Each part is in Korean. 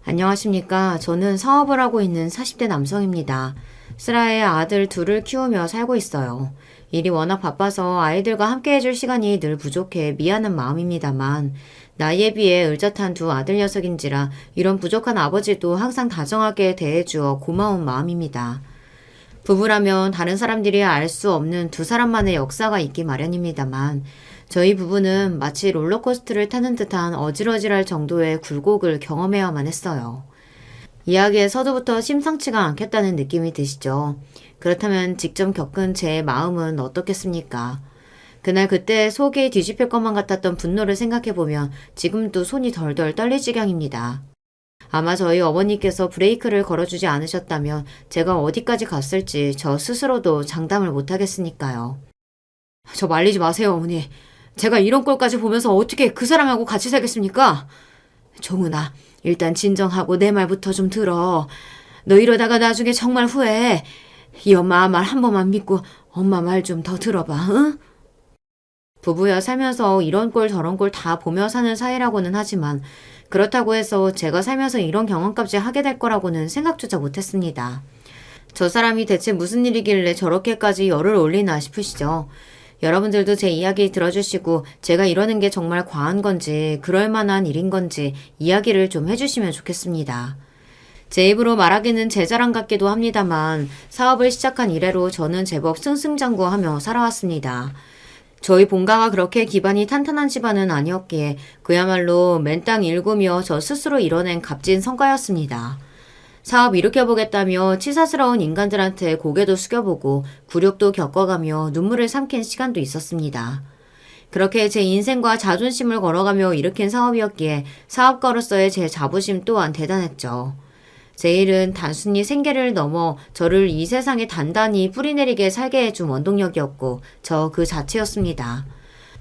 안녕하십니까. 저는 사업을 하고 있는 40대 남성입니다. 슬하에 아들 둘을 키우며 살고 있어요. 일이 워낙 바빠서 아이들과 함께 해줄 시간이 늘 부족해 미안한 마음입니다만, 나이에 비해 을젓한 두 아들 녀석인지라 이런 부족한 아버지도 항상 다정하게 대해주어 고마운 마음입니다. 부부라면 다른 사람들이 알 수 없는 두 사람만의 역사가 있기 마련입니다만, 저희 부부는 마치 롤러코스터를 타는 듯한 어질어질할 정도의 굴곡을 경험해야만 했어요. 이야기의 서두부터 심상치가 않겠다는 느낌이 드시죠? 그렇다면 직접 겪은 제 마음은 어떻겠습니까? 그날 그때 속이 뒤집힐 것만 같았던 분노를 생각해보면 지금도 손이 덜덜 떨릴 지경입니다. 아마 저희 어머니께서 브레이크를 걸어주지 않으셨다면 제가 어디까지 갔을지 저 스스로도 장담을 못하겠으니까요. 저 말리지 마세요, 어머니. 제가 이런 꼴까지 보면서 어떻게 그 사람하고 같이 살겠습니까? 종은아, 일단 진정하고 내 말부터 좀 들어. 너 이러다가 나중에 정말 후회해. 이 엄마 말 한 번만 믿고 엄마 말 좀 더 들어봐, 응? 부부야 살면서 이런 꼴 저런 꼴 다 보며 사는 사이라고는 하지만 그렇다고 해서 제가 살면서 이런 경험까지 하게 될 거라고는 생각조차 못했습니다. 저 사람이 대체 무슨 일이길래 저렇게까지 열을 올리나 싶으시죠? 여러분들도 제 이야기 들어주시고 제가 이러는 게 정말 과한 건지 그럴 만한 일인 건지 이야기를 좀 해주시면 좋겠습니다. 제 입으로 말하기는 제 자랑 같기도 합니다만 사업을 시작한 이래로 저는 제법 승승장구하며 살아왔습니다. 저희 본가가 그렇게 기반이 탄탄한 집안은 아니었기에 그야말로 맨땅 일구며 저 스스로 이뤄낸 값진 성과였습니다. 사업 일으켜보겠다며 치사스러운 인간들한테 고개도 숙여보고 굴욕도 겪어가며 눈물을 삼킨 시간도 있었습니다. 그렇게 제 인생과 자존심을 걸어가며 일으킨 사업이었기에 사업가로서의 제 자부심 또한 대단했죠. 제 일은 단순히 생계를 넘어 저를 이 세상에 단단히 뿌리내리게 살게 해준 원동력이었고 저 그 자체였습니다.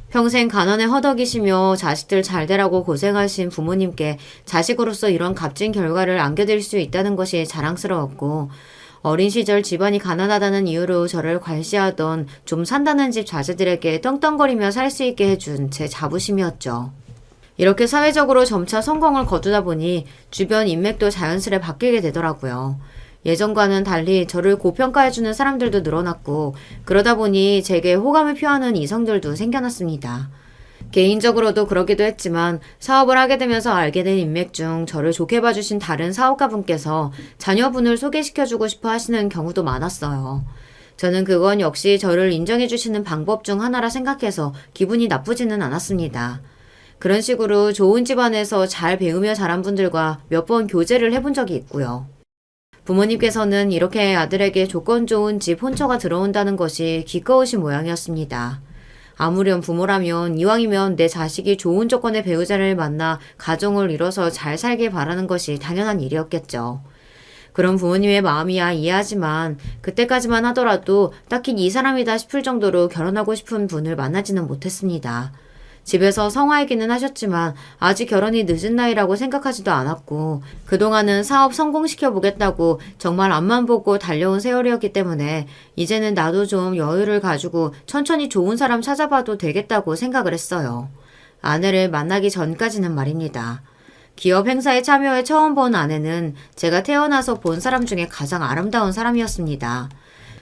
평생 가난에 허덕이시며 자식들 잘 되라고 고생하신 부모님께 자식으로서 이런 값진 결과를 안겨드릴 수 있다는 것이 자랑스러웠고, 어린 시절 집안이 가난하다는 이유로 저를 괄시하던 좀 산다는 집 자제들에게 떵떵거리며 살 수 있게 해준 제 자부심이었죠. 이렇게 사회적으로 점차 성공을 거두다 보니 주변 인맥도 자연스레 바뀌게 되더라고요. 예전과는 달리 저를 고평가해주는 사람들도 늘어났고 그러다 보니 제게 호감을 표하는 이성들도 생겨났습니다. 개인적으로도 그러기도 했지만 사업을 하게 되면서 알게 된 인맥 중 저를 좋게 봐주신 다른 사업가분께서 자녀분을 소개시켜주고 싶어 하시는 경우도 많았어요. 저는 그건 역시 저를 인정해주시는 방법 중 하나라 생각해서 기분이 나쁘지는 않았습니다. 그런 식으로 좋은 집안에서 잘 배우며 자란 분들과 몇 번 교제를 해본 적이 있고요. 부모님께서는 이렇게 아들에게 조건 좋은 집 혼처가 들어온다는 것이 기꺼우신 모양이었습니다. 아무렴 부모라면 이왕이면 내 자식이 좋은 조건의 배우자를 만나 가정을 이뤄서 잘 살길 바라는 것이 당연한 일이었겠죠. 그런 부모님의 마음이야 이해하지만 그때까지만 하더라도 딱히 이 사람이다 싶을 정도로 결혼하고 싶은 분을 만나지는 못했습니다. 집에서 성화이기는 하셨지만 아직 결혼이 늦은 나이라고 생각하지도 않았고 그동안은 사업 성공시켜 보겠다고 정말 앞만 보고 달려온 세월이었기 때문에 이제는 나도 좀 여유를 가지고 천천히 좋은 사람 찾아봐도 되겠다고 생각을 했어요. 아내를 만나기 전까지는 말입니다. 기업 행사에 참여해 처음 본 아내는 제가 태어나서 본 사람 중에 가장 아름다운 사람이었습니다.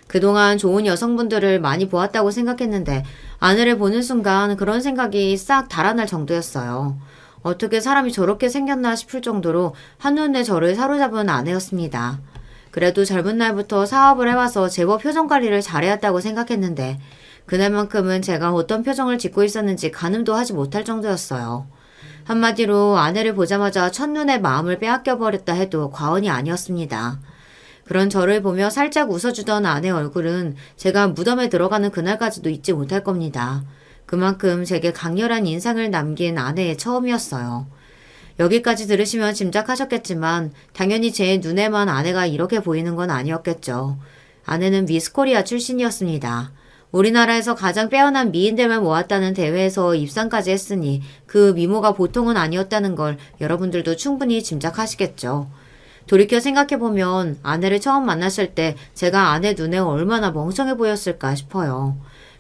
그동안 좋은 여성분들을 많이 보았다고 생각했는데 아내를 보는 순간 그런 생각이 싹 달아날 정도였어요. 어떻게 사람이 저렇게 생겼나 싶을 정도로 한눈에 저를 사로잡은 아내였습니다. 그래도 젊은 날부터 사업을 해와서 제법 표정 관리를 잘해왔다고 생각했는데 그날만큼은 제가 어떤 표정을 짓고 있었는지 가늠도 하지 못할 정도였어요. 한마디로 아내를 보자마자 첫눈에 마음을 빼앗겨버렸다 해도 과언이 아니었습니다. 그런 저를 보며 살짝 웃어주던 아내 얼굴은 제가 무덤에 들어가는 그날까지도 잊지 못할 겁니다. 그만큼 제게 강렬한 인상을 남긴 아내의 처음이었어요. 여기까지 들으시면 짐작하셨겠지만 당연히 제 눈에만 아내가 이렇게 보이는 건 아니었겠죠. 아내는 미스 코리아 출신이었습니다. 우리나라에서 가장 빼어난 미인들만 모았다는 대회에서 입상까지 했으니 그 미모가 보통은 아니었다는 걸 여러분들도 충분히 짐작하시겠죠. 돌이켜 생각해보면 아내를 처음 만났을 때 제가 아내 눈에 얼마나 멍청해 보였을까 싶어요.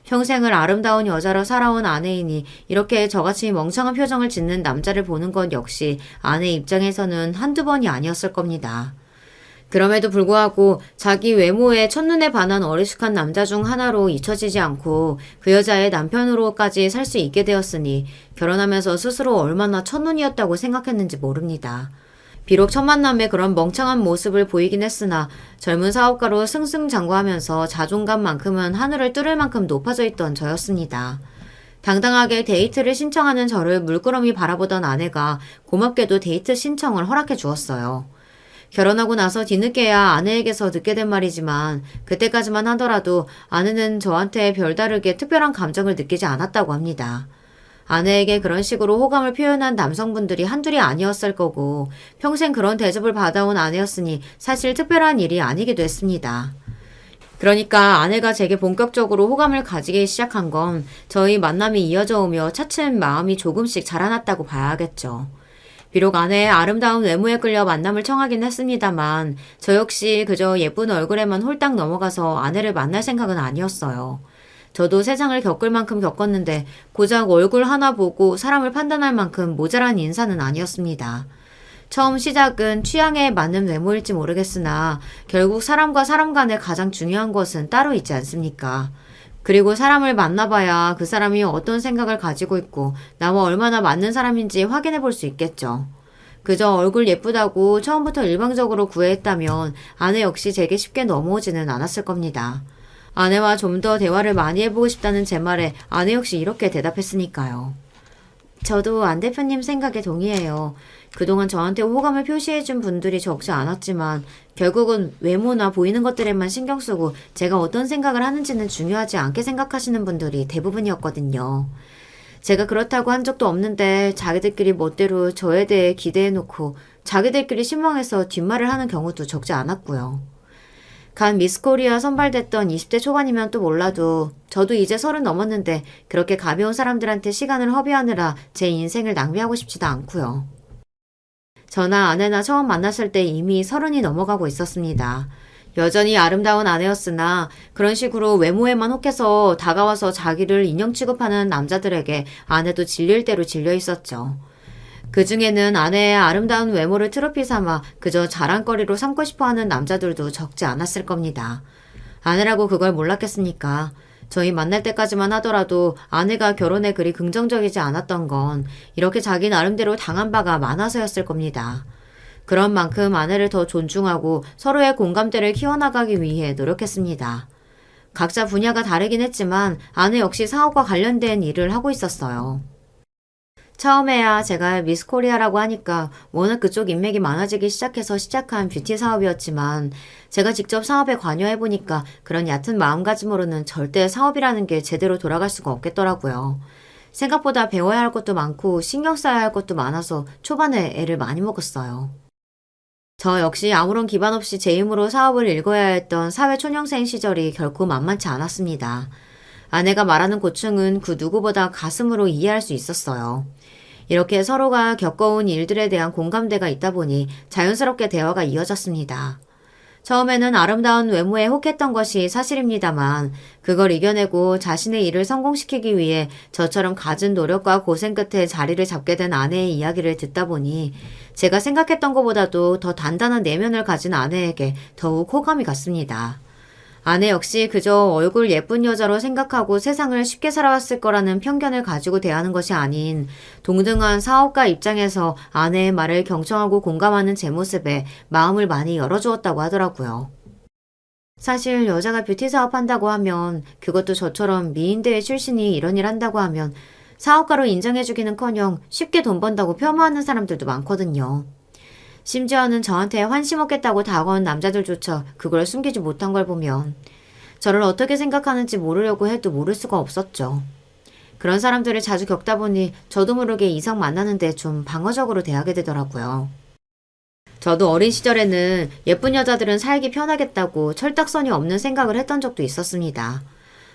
평생을 아름다운 여자로 살아온 아내이니 이렇게 저같이 멍청한 표정을 짓는 남자를 보는 것 역시 아내 입장에서는 한두 번이 아니었을 겁니다. 그럼에도 불구하고 자기 외모에 첫눈에 반한 어리숙한 남자 중 하나로 잊혀지지 않고 그 여자의 남편으로까지 살 수 있게 되었으니 결혼하면서 스스로 얼마나 첫눈이었다고 생각했는지 모릅니다. 비록 첫 만남에 그런 멍청한 모습을 보이긴 했으나 젊은 사업가로 승승장구하면서 자존감만큼은 하늘을 뚫을 만큼 높아져 있던 저였습니다. 당당하게 데이트를 신청하는 저를 물끄러미 바라보던 아내가 고맙게도 데이트 신청을 허락해 주었어요. 결혼하고 나서 뒤늦게야 아내에게서 듣게 된 말이지만 그때까지만 하더라도 아내는 저한테 별다르게 특별한 감정을 느끼지 않았다고 합니다. 아내에게 그런 식으로 호감을 표현한 남성분들이 한둘이 아니었을 거고 평생 그런 대접을 받아온 아내였으니 사실 특별한 일이 아니기도 했습니다. 그러니까 아내가 제게 본격적으로 호감을 가지기 시작한 건 저희 만남이 이어져 오며 차츰 마음이 조금씩 자라났다고 봐야겠죠. 비록 아내의 아름다운 외모에 끌려 만남을 청하긴 했습니다만 저 역시 그저 예쁜 얼굴에만 홀딱 넘어가서 아내를 만날 생각은 아니었어요. 저도 세상을 겪을 만큼 겪었는데 고작 얼굴 하나 보고 사람을 판단할 만큼 모자란 인사는 아니었습니다. 처음 시작은 취향에 맞는 외모일지 모르겠으나 결국 사람과 사람 간에 가장 중요한 것은 따로 있지 않습니까? 그리고 사람을 만나봐야 그 사람이 어떤 생각을 가지고 있고 나와 얼마나 맞는 사람인지 확인해 볼 수 있겠죠. 그저 얼굴 예쁘다고 처음부터 일방적으로 구애했다면 아내 역시 제게 쉽게 넘어오지는 않았을 겁니다. 아내와 좀 더 대화를 많이 해보고 싶다는 제 말에 아내 역시 이렇게 대답했으니까요. 저도 안 대표님 생각에 동의해요. 그동안 저한테 호감을 표시해준 분들이 적지 않았지만 결국은 외모나 보이는 것들에만 신경 쓰고 제가 어떤 생각을 하는지는 중요하지 않게 생각하시는 분들이 대부분이었거든요. 제가 그렇다고 한 적도 없는데 자기들끼리 멋대로 저에 대해 기대해놓고 자기들끼리 실망해서 뒷말을 하는 경우도 적지 않았고요. 간 미스코리아 선발됐던 20대 초반이면 또 몰라도 저도 이제 30 넘었는데 그렇게 가벼운 사람들한테 시간을 허비하느라 제 인생을 낭비하고 싶지도 않고요. 저나 아내나 처음 만났을 때 이미 30이 넘어가고 있었습니다. 여전히 아름다운 아내였으나 그런 식으로 외모에만 혹해서 다가와서 자기를 인형 취급하는 남자들에게 아내도 질릴 대로 질려 있었죠. 그 중에는 아내의 아름다운 외모를 트로피 삼아 그저 자랑거리로 삼고 싶어하는 남자들도 적지 않았을 겁니다. 아내라고 그걸 몰랐겠습니까? 저희 만날 때까지만 하더라도 아내가 결혼에 그리 긍정적이지 않았던 건 이렇게 자기 나름대로 당한 바가 많아서였을 겁니다. 그런 만큼 아내를 더 존중하고 서로의 공감대를 키워나가기 위해 노력했습니다. 각자 분야가 다르긴 했지만 아내 역시 사업과 관련된 일을 하고 있었어요. 처음에야 제가 미스코리아라고 하니까 워낙 그쪽 인맥이 많아지기 시작해서 시작한 뷰티 사업이었지만 제가 직접 사업에 관여해보니까 그런 얕은 마음가짐으로는 절대 사업이라는 게 제대로 돌아갈 수가 없겠더라고요. 생각보다 배워야 할 것도 많고 신경 써야 할 것도 많아서 초반에 애를 많이 먹었어요. 저 역시 아무런 기반 없이 제 힘으로 사업을 읽어야 했던 사회초년생 시절이 결코 만만치 않았습니다. 아내가 말하는 고충은 그 누구보다 가슴으로 이해할 수 있었어요. 이렇게 서로가 겪어온 일들에 대한 공감대가 있다 보니 자연스럽게 대화가 이어졌습니다. 처음에는 아름다운 외모에 혹했던 것이 사실입니다만 그걸 이겨내고 자신의 일을 성공시키기 위해 저처럼 갖은 노력과 고생 끝에 자리를 잡게 된 아내의 이야기를 듣다 보니 제가 생각했던 것보다도 더 단단한 내면을 가진 아내에게 더욱 호감이 갔습니다. 아내 역시 그저 얼굴 예쁜 여자로 생각하고 세상을 쉽게 살아왔을 거라는 편견을 가지고 대하는 것이 아닌 동등한 사업가 입장에서 아내의 말을 경청하고 공감하는 제 모습에 마음을 많이 열어주었다고 하더라고요. 사실 여자가 뷰티 사업한다고 하면 그것도 저처럼 미인대회 출신이 이런 일 한다고 하면 사업가로 인정해주기는커녕 쉽게 돈 번다고 폄하하는 사람들도 많거든요. 심지어는 저한테 환심 없겠다고 다가온 남자들조차 그걸 숨기지 못한 걸 보면 저를 어떻게 생각하는지 모르려고 해도 모를 수가 없었죠. 그런 사람들을 자주 겪다 보니 저도 모르게 이성 만나는데 좀 방어적으로 대하게 되더라고요. 저도 어린 시절에는 예쁜 여자들은 살기 편하겠다고 철딱서니 없는 생각을 했던 적도 있었습니다.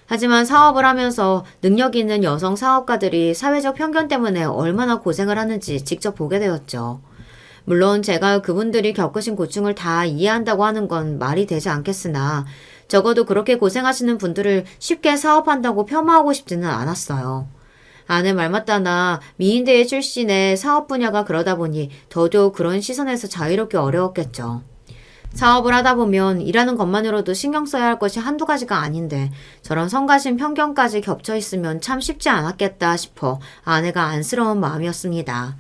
하지만 사업을 하면서 능력 있는 여성 사업가들이 사회적 편견 때문에 얼마나 고생을 하는지 직접 보게 되었죠. 물론 제가 그분들이 겪으신 고충을 다 이해한다고 하는 건 말이 되지 않겠으나 적어도 그렇게 고생하시는 분들을 쉽게 사업한다고 폄하하고 싶지는 않았어요. 아내 말 맞다나 미인대회 출신의 사업 분야가 그러다 보니 더더욱 그런 시선에서 자유롭기 어려웠겠죠. 사업을 하다 보면 일하는 것만으로도 신경 써야 할 것이 한두 가지가 아닌데 저런 성가신 편견까지 겹쳐 있으면 참 쉽지 않았겠다 싶어 아내가 안쓰러운 마음이었습니다.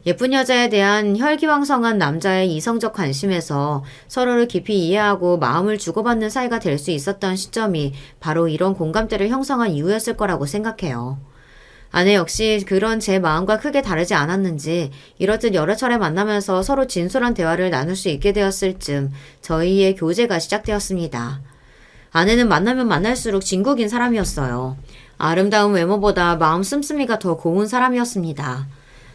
예쁜 여자에 대한 혈기왕성한 남자의 이성적 관심에서 서로를 깊이 이해하고 마음을 주고받는 사이가 될 수 있었던 시점이 바로 이런 공감대를 형성한 이유였을 거라고 생각해요. 아내 역시 그런 제 마음과 크게 다르지 않았는지 이렇듯 여러 차례 만나면서 서로 진솔한 대화를 나눌 수 있게 되었을 즈음 저희의 교제가 시작되었습니다. 아내는 만나면 만날수록 진국인 사람이었어요. 아름다운 외모보다 마음 씀씀이가 더 고운 사람이었습니다.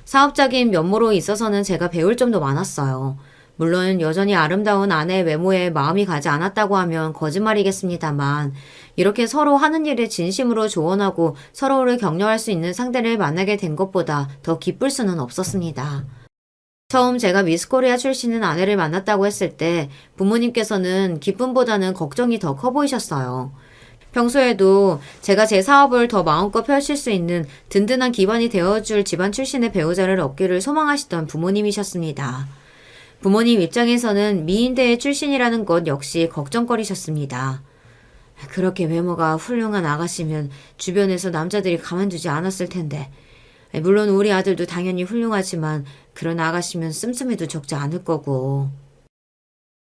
사업적인 면모로 있어서는 제가 배울 점도 많았어요. 물론 여전히 아름다운 아내의 외모에 마음이 가지 않았다고 하면 거짓말이겠습니다만 이렇게 서로 하는 일에 진심으로 조언하고 서로를 격려할 수 있는 상대를 만나게 된 것보다 더 기쁠 수는 없었습니다. 처음 제가 미스코리아 출신인 아내를 만났다고 했을 때 부모님께서는 기쁨보다는 걱정이 더 커 보이셨어요. 평소에도 제가 제 사업을 더 마음껏 펼칠 수 있는 든든한 기반이 되어줄 집안 출신의 배우자를 얻기를 소망하시던 부모님이셨습니다. 부모님 입장에서는 미인대회 출신이라는 것 역시 걱정거리셨습니다. 그렇게 외모가 훌륭한 아가씨면 주변에서 남자들이 가만두지 않았을 텐데. 물론 우리 아들도 당연히 훌륭하지만 그런 아가씨면 씀씀이도 적지 않을 거고.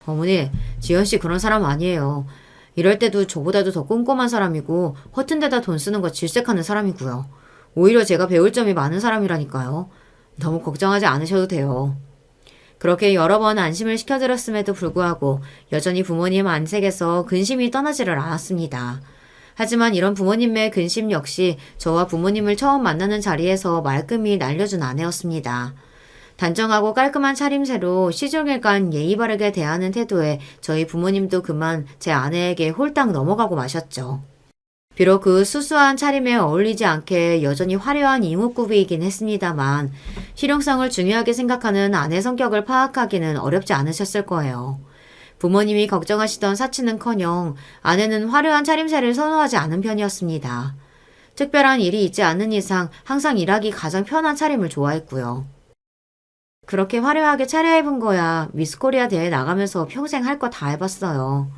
어머니, 지연씨 그런 사람 아니에요. 이럴 때도 저보다도 더 꼼꼼한 사람이고 허튼 데다 돈 쓰는 거 질색하는 사람이고요. 오히려 제가 배울 점이 많은 사람이라니까요. 너무 걱정하지 않으셔도 돼요. 그렇게 여러 번 안심을 시켜드렸음에도 불구하고 여전히 부모님 안색에서 근심이 떠나지를 않았습니다. 하지만 이런 부모님의 근심 역시 저와 부모님을 처음 만나는 자리에서 말끔히 날려준 아내였습니다. 단정하고 깔끔한 차림새로 시종일관 예의 바르게 대하는 태도에 저희 부모님도 그만 제 아내에게 홀딱 넘어가고 마셨죠. 비록 그 수수한 차림에 어울리지 않게 여전히 화려한 이목구비이긴 했습니다만 실용성을 중요하게 생각하는 아내 성격을 파악하기는 어렵지 않으셨을 거예요. 부모님이 걱정하시던 사치는커녕 아내는 화려한 차림새를 선호하지 않은 편이었습니다. 특별한 일이 있지 않는 이상 항상 일하기 가장 편한 차림을 좋아했고요. 그렇게 화려하게 차려입은 거야 미스코리아 대회 나가면서 평생 할 거 다 해봤어요.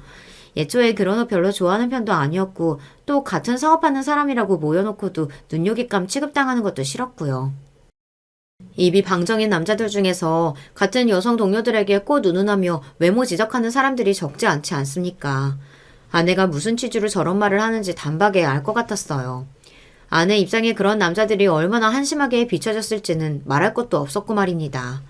예초에 그런 옷 별로 좋아하는 편도 아니었고 또 같은 사업하는 사람이라고 모여놓고도 눈요깃감 취급당하는 것도 싫었고요. 입이 방정인 남자들 중에서 같은 여성 동료들에게 꽃 운운하며 외모 지적하는 사람들이 적지 않지 않습니까? 아내가 무슨 취지로 저런 말을 하는지 단박에 알 것 같았어요. 아내 입장에 그런 남자들이 얼마나 한심하게 비춰졌을지는 말할 것도 없었고 말입니다.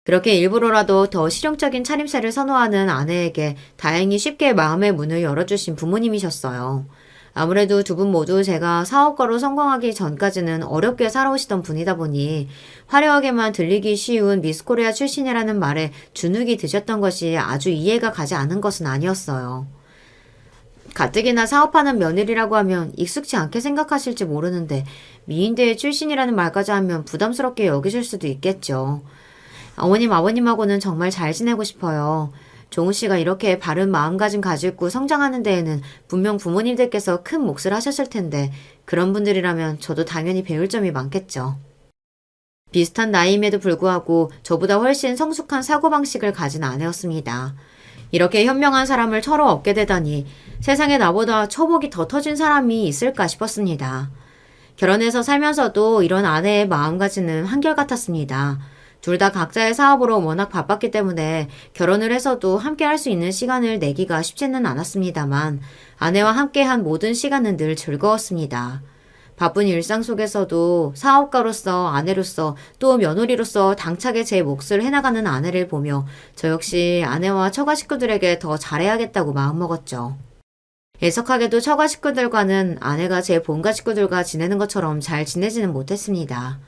그렇게 일부러라도 더 실용적인 차림새를 선호하는 아내에게 다행히 쉽게 마음의 문을 열어주신 부모님이셨어요. 아무래도 두 분 모두 제가 사업가로 성공하기 전까지는 어렵게 살아오시던 분이다 보니 화려하게만 들리기 쉬운 미스코리아 출신이라는 말에 주눅이 드셨던 것이 아주 이해가 가지 않은 것은 아니었어요. 가뜩이나 사업하는 며느리라고 하면 익숙치 않게 생각하실지 모르는데 미인대회 출신이라는 말까지 하면 부담스럽게 여기실 수도 있겠죠. 어머님, 아버님하고는 정말 잘 지내고 싶어요. 종우 씨가 이렇게 바른 마음가짐 가지고 성장하는 데에는 분명 부모님들께서 큰 몫을 하셨을 텐데 그런 분들이라면 저도 당연히 배울 점이 많겠죠. 비슷한 나이임에도 불구하고 저보다 훨씬 성숙한 사고방식을 가진 아내였습니다. 이렇게 현명한 사람을 처로 얻게 되다니 세상에 나보다 처복이 더 터진 사람이 있을까 싶었습니다. 결혼해서 살면서도 이런 아내의 마음가짐은 한결같았습니다. 둘 다 각자의 사업으로 워낙 바빴기 때문에 결혼을 해서도 함께 할 수 있는 시간을 내기가 쉽지는 않았습니다만 아내와 함께한 모든 시간은 늘 즐거웠습니다. 바쁜 일상 속에서도 사업가로서 아내로서 또 며느리로서 당차게 제 몫을 해나가는 아내를 보며 저 역시 아내와 처가 식구들에게 더 잘해야겠다고 마음먹었죠. 애석하게도 처가 식구들과는 아내가 제 본가 식구들과 지내는 것처럼 잘 지내지는 못했습니다.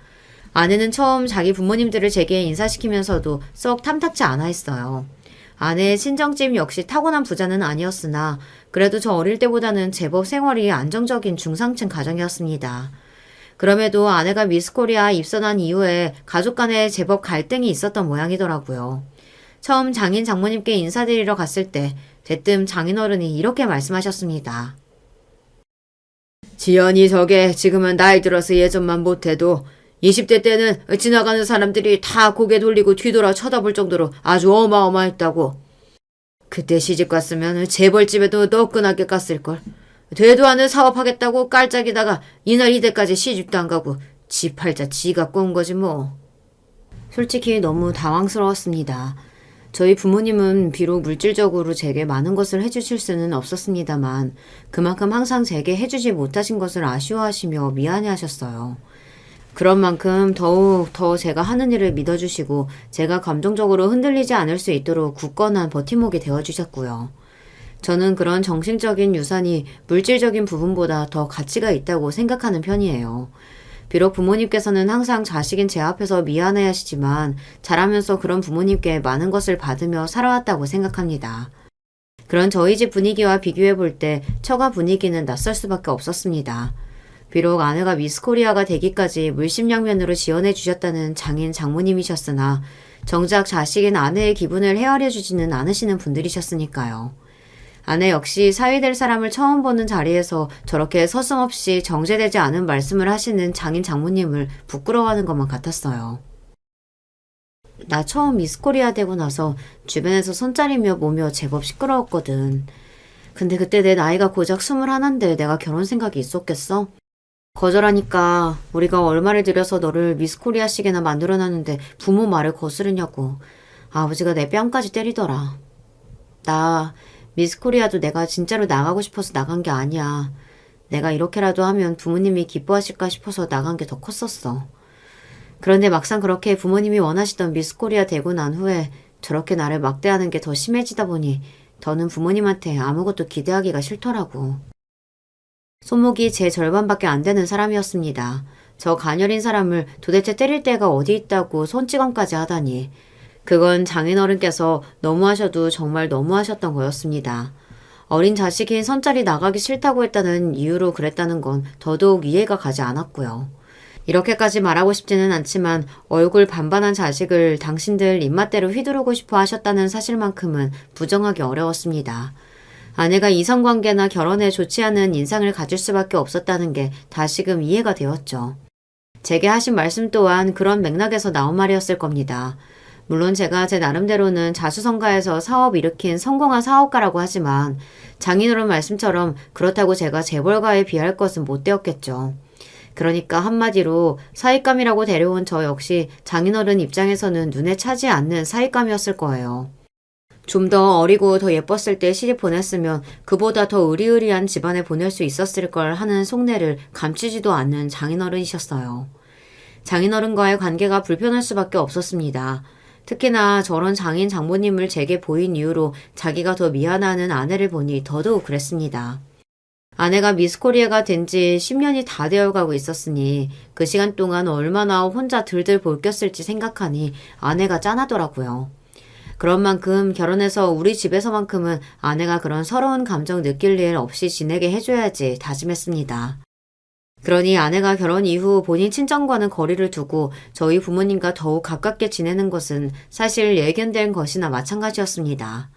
아내는 처음 자기 부모님들을 제게 인사시키면서도 썩 탐탁치 않아 했어요. 아내의 친정집 역시 타고난 부자는 아니었으나 그래도 저 어릴 때보다는 제법 생활이 안정적인 중상층 가정이었습니다. 그럼에도 아내가 미스코리아 입선한 이후에 가족 간에 제법 갈등이 있었던 모양이더라고요. 처음 장인 장모님께 인사드리러 갔을 때 대뜸 장인어른이 이렇게 말씀하셨습니다. 지연이 저게 지금은 나이 들어서 예전만 못해도 20대 때는 지나가는 사람들이 다 고개 돌리고 뒤돌아 쳐다볼 정도로 아주 어마어마했다고. 그때 시집 갔으면 재벌집에도 너끈하게 갔을걸. 되도 않은 사업하겠다고 깔짝이다가 이날 이때까지 시집도 안 가고 지 팔자 지가 꼰 거지 뭐. 솔직히 너무 당황스러웠습니다. 저희 부모님은 비록 물질적으로 제게 많은 것을 해주실 수는 없었습니다만 그만큼 항상 제게 해주지 못하신 것을 아쉬워하시며 미안해하셨어요. 그런 만큼 더욱 더 제가 하는 일을 믿어주시고 제가 감정적으로 흔들리지 않을 수 있도록 굳건한 버팀목이 되어주셨고요. 저는 그런 정신적인 유산이 물질적인 부분보다 더 가치가 있다고 생각하는 편이에요. 비록 부모님께서는 항상 자식인 제 앞에서 미안해 하시지만 자라면서 그런 부모님께 많은 것을 받으며 살아왔다고 생각합니다. 그런 저희 집 분위기와 비교해 볼 때 처가 분위기는 낯설 수밖에 없었습니다. 비록 아내가 미스코리아가 되기까지 물심양면으로 지원해 주셨다는 장인 장모님이셨으나 정작 자식인 아내의 기분을 헤아려 주지는 않으시는 분들이셨으니까요. 아내 역시 사위될 사람을 처음 보는 자리에서 저렇게 서슴없이 정제되지 않은 말씀을 하시는 장인 장모님을 부끄러워하는 것만 같았어요. 나 처음 미스코리아 되고 나서 주변에서 손짜리며 보며 제법 시끄러웠거든. 근데 그때 내 나이가 고작 21인데 내가 결혼 생각이 있었겠어? 거절하니까 우리가 얼마를 들여서 너를 미스코리아식이나 만들어놨는데 부모 말을 거스르냐고 아버지가 내 뺨까지 때리더라. 나 미스코리아도 내가 진짜로 나가고 싶어서 나간 게 아니야. 내가 이렇게라도 하면 부모님이 기뻐하실까 싶어서 나간 게 더 컸었어. 그런데 막상 그렇게 부모님이 원하시던 미스코리아 되고 난 후에 저렇게 나를 막대하는 게 더 심해지다 보니 더는 부모님한테 아무것도 기대하기가 싫더라고. 손목이 제 절반밖에 안 되는 사람이었습니다. 저 가녀린 사람을 도대체 때릴 데가 어디 있다고 손찌검까지 하다니. 그건 장인어른께서 너무하셔도 정말 너무하셨던 거였습니다. 어린 자식인 선짤이 나가기 싫다고 했다는 이유로 그랬다는 건 더더욱 이해가 가지 않았고요. 이렇게까지 말하고 싶지는 않지만 얼굴 반반한 자식을 당신들 입맛대로 휘두르고 싶어 하셨다는 사실만큼은 부정하기 어려웠습니다. 아내가 이성관계나 결혼에 좋지 않은 인상을 가질 수밖에 없었다는 게 다시금 이해가 되었죠. 제게 하신 말씀 또한 그런 맥락에서 나온 말이었을 겁니다. 물론 제가 제 나름대로는 자수성가해서 사업 일으킨 성공한 사업가라고 하지만 장인어른 말씀처럼 그렇다고 제가 재벌가에 비할 것은 못 되었겠죠. 그러니까 한마디로 사익감이라고 데려온 저 역시 장인어른 입장에서는 눈에 차지 않는 사익감이었을 거예요. 좀 더 어리고 더 예뻤을 때 시집 보냈으면 그보다 더 으리으리한 집안에 보낼 수 있었을 걸 하는 속내를 감추지도 않는 장인어른이셨어요. 장인어른과의 관계가 불편할 수밖에 없었습니다. 특히나 저런 장인 장모님을 제게 보인 이후로 자기가 더 미안해하는 아내를 보니 더더욱 그랬습니다. 아내가 미스코리아가 된 지 10년이 다 되어가고 있었으니 그 시간 동안 얼마나 혼자 들들 볼꼈을지 생각하니 아내가 짠하더라고요. 그런 만큼 결혼해서 우리 집에서만큼은 아내가 그런 서러운 감정 느낄 일 없이 지내게 해줘야지 다짐했습니다. 그러니 아내가 결혼 이후 본인 친정과는 거리를 두고 저희 부모님과 더욱 가깝게 지내는 것은 사실 예견된 것이나 마찬가지였습니다.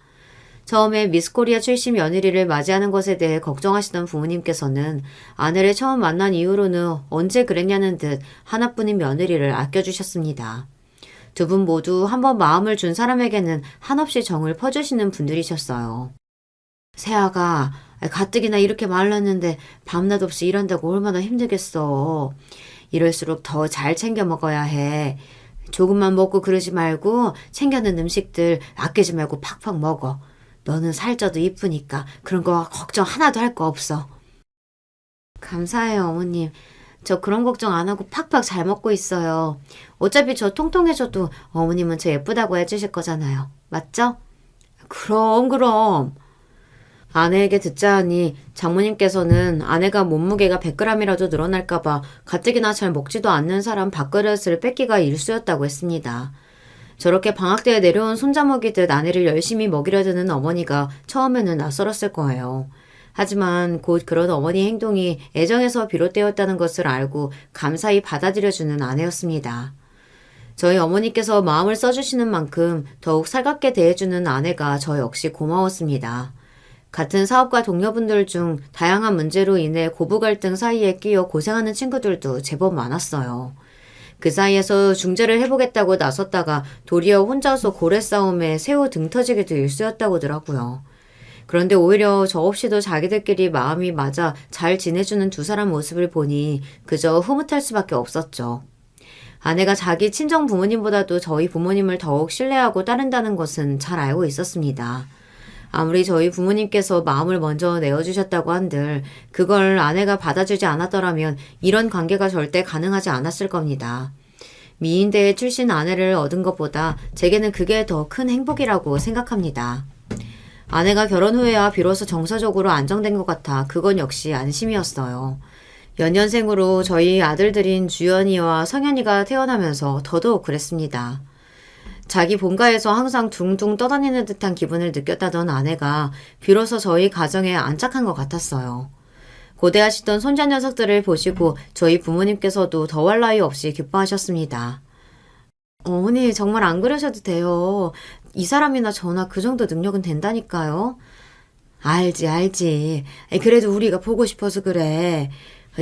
처음에 미스코리아 출신 며느리를 맞이하는 것에 대해 걱정하시던 부모님께서는 아내를 처음 만난 이후로는 언제 그랬냐는 듯 하나뿐인 며느리를 아껴주셨습니다. 두 분 모두 한번 마음을 준 사람에게는 한없이 정을 퍼주시는 분들이셨어요. 새아가 가뜩이나 이렇게 말랐는데 밤낮 없이 일한다고 얼마나 힘들겠어. 이럴수록 더 잘 챙겨 먹어야 해. 조금만 먹고 그러지 말고 챙겨는 음식들 아끼지 말고 팍팍 먹어. 너는 살쪄도 이쁘니까 그런 거 걱정 하나도 할 거 없어. 감사해요, 어머님. 저 그런 걱정 안 하고 팍팍 잘 먹고 있어요. 어차피 저 통통해져도 어머님은 저 예쁘다고 해주실 거잖아요. 맞죠? 그럼. 아내에게 듣자 하니 장모님께서는 아내가 몸무게가 100g이라도 늘어날까봐 가뜩이나 잘 먹지도 않는 사람 밥그릇을 뺏기가 일쑤였다고 했습니다. 저렇게 방학 때에 내려온 손자 먹이듯 아내를 열심히 먹이려 드는 어머니가 처음에는 낯설었을 거예요. 하지만 곧 그런 어머니 행동이 애정에서 비롯되었다는 것을 알고 감사히 받아들여주는 아내였습니다. 저희 어머니께서 마음을 써주시는 만큼 더욱 살갑게 대해주는 아내가 저 역시 고마웠습니다. 같은 사업과 동료분들 중 다양한 문제로 인해 고부 갈등 사이에 끼어 고생하는 친구들도 제법 많았어요. 그 사이에서 중재를 해보겠다고 나섰다가 도리어 혼자서 고래 싸움에 새우 등 터지기도 일쑤였다고 하더라고요. 그런데 오히려 저 없이도 자기들끼리 마음이 맞아 잘 지내주는 두 사람 모습을 보니 그저 흐뭇할 수밖에 없었죠. 아내가 자기 친정 부모님보다도 저희 부모님을 더욱 신뢰하고 따른다는 것은 잘 알고 있었습니다. 아무리 저희 부모님께서 마음을 먼저 내어주셨다고 한들 그걸 아내가 받아주지 않았더라면 이런 관계가 절대 가능하지 않았을 겁니다. 미인대에 출신 아내를 얻은 것보다 제게는 그게 더 큰 행복이라고 생각합니다. 아내가 결혼 후에야 비로소 정서적으로 안정된 것 같아 그건 역시 안심이었어요. 연년생으로 저희 아들들인 주연이와 성현이가 태어나면서 더더욱 그랬습니다. 자기 본가에서 항상 둥둥 떠다니는 듯한 기분을 느꼈다던 아내가 비로소 저희 가정에 안착한 것 같았어요. 고대하시던 손자 녀석들을 보시고 저희 부모님께서도 더할 나위 없이 기뻐하셨습니다. 어머니 정말 안 그러셔도 돼요. 이 사람이나 저나 그 정도 능력은 된다니까요. 알지. 그래도 우리가 보고 싶어서 그래.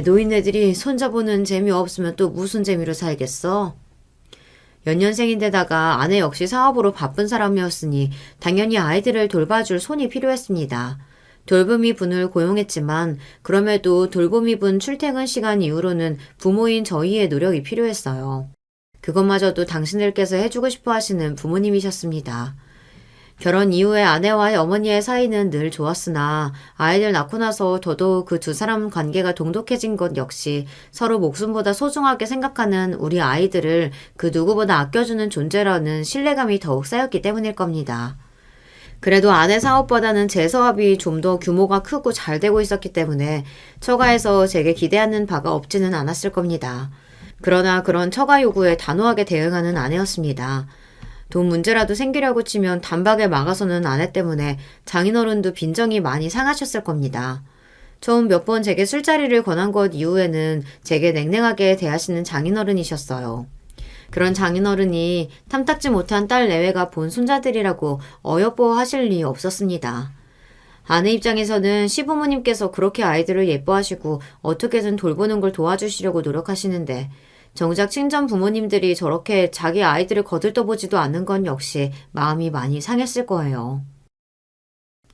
노인네들이 손자 보는 재미 없으면 또 무슨 재미로 살겠어? 연년생인데다가 아내 역시 사업으로 바쁜 사람이었으니 당연히 아이들을 돌봐줄 손이 필요했습니다. 돌보미 분을 고용했지만 그럼에도 돌보미 분 출퇴근 시간 이후로는 부모인 저희의 노력이 필요했어요. 그것마저도 당신들께서 해주고 싶어 하시는 부모님이셨습니다. 결혼 이후에 아내와의 어머니의 사이는 늘 좋았으나 아이들 낳고 나서 더더욱 그 두 사람 관계가 돈독해진 것 역시 서로 목숨보다 소중하게 생각하는 우리 아이들을 그 누구보다 아껴주는 존재라는 신뢰감이 더욱 쌓였기 때문일 겁니다. 그래도 아내 사업보다는 제 사업이 좀 더 규모가 크고 잘 되고 있었기 때문에 처가에서 제게 기대하는 바가 없지는 않았을 겁니다. 그러나 그런 처가 요구에 단호하게 대응하는 아내였습니다. 돈 문제라도 생기려고 치면 단박에 막아서는 아내 때문에 장인어른도 빈정이 많이 상하셨을 겁니다. 처음 몇 번 제게 술자리를 권한 것 이후에는 제게 냉랭하게 대하시는 장인어른이셨어요. 그런 장인어른이 탐탁지 못한 딸 내외가 본 손자들이라고 어여뻐 하실 리 없었습니다. 아내 입장에서는 시부모님께서 그렇게 아이들을 예뻐하시고 어떻게든 돌보는 걸 도와주시려고 노력하시는데 정작 친정 부모님들이 저렇게 자기 아이들을 거들떠보지도 않는 건 역시 마음이 많이 상했을 거예요.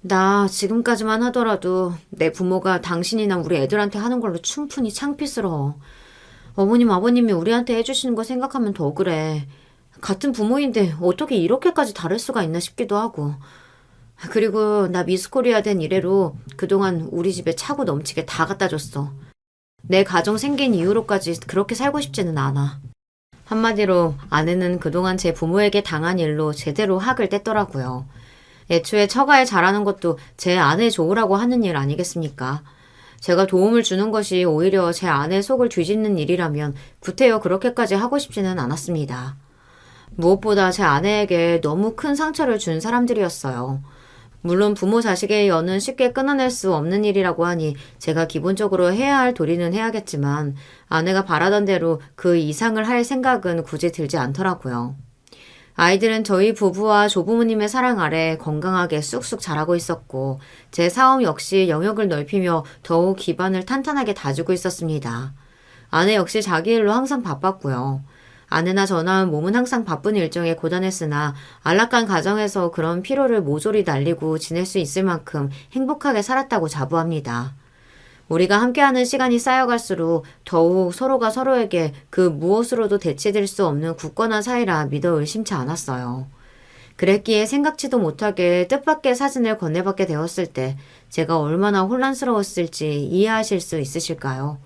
나 지금까지만 하더라도 내 부모가 당신이나 우리 애들한테 하는 걸로 충분히 창피스러워. 어머님 아버님이 우리한테 해주시는 거 생각하면 더 그래. 같은 부모인데 어떻게 이렇게까지 다를 수가 있나 싶기도 하고. 그리고 나 미스코리아 된 이래로 그동안 우리 집에 차고 넘치게 다 갖다 줬어. 내 가정 생긴 이후로까지 그렇게 살고 싶지는 않아. 한마디로 아내는 그동안 제 부모에게 당한 일로 제대로 학을 뗐더라고요. 애초에 처가에 잘하는 것도 제 아내 좋으라고 하는 일 아니겠습니까? 제가 도움을 주는 것이 오히려 제 아내 속을 뒤집는 일이라면 구태여 그렇게까지 하고 싶지는 않았습니다. 무엇보다 제 아내에게 너무 큰 상처를 준 사람들이었어요. 물론 부모 자식의 연은 쉽게 끊어낼 수 없는 일이라고 하니 제가 기본적으로 해야 할 도리는 해야겠지만 아내가 바라던 대로 그 이상을 할 생각은 굳이 들지 않더라고요. 아이들은 저희 부부와 조부모님의 사랑 아래 건강하게 쑥쑥 자라고 있었고 제 사업 역시 영역을 넓히며 더욱 기반을 탄탄하게 다지고 있었습니다. 아내 역시 자기 일로 항상 바빴고요. 아내나 저나 몸은 항상 바쁜 일정에 고단했으나 안락한 가정에서 그런 피로를 모조리 날리고 지낼 수 있을 만큼 행복하게 살았다고 자부합니다. 우리가 함께하는 시간이 쌓여갈수록 더욱 서로가 서로에게 그 무엇으로도 대체될 수 없는 굳건한 사이라 믿어 의심치 않았어요. 그랬기에 생각지도 못하게 뜻밖의 사진을 건네받게 되었을 때 제가 얼마나 혼란스러웠을지 이해하실 수 있으실까요?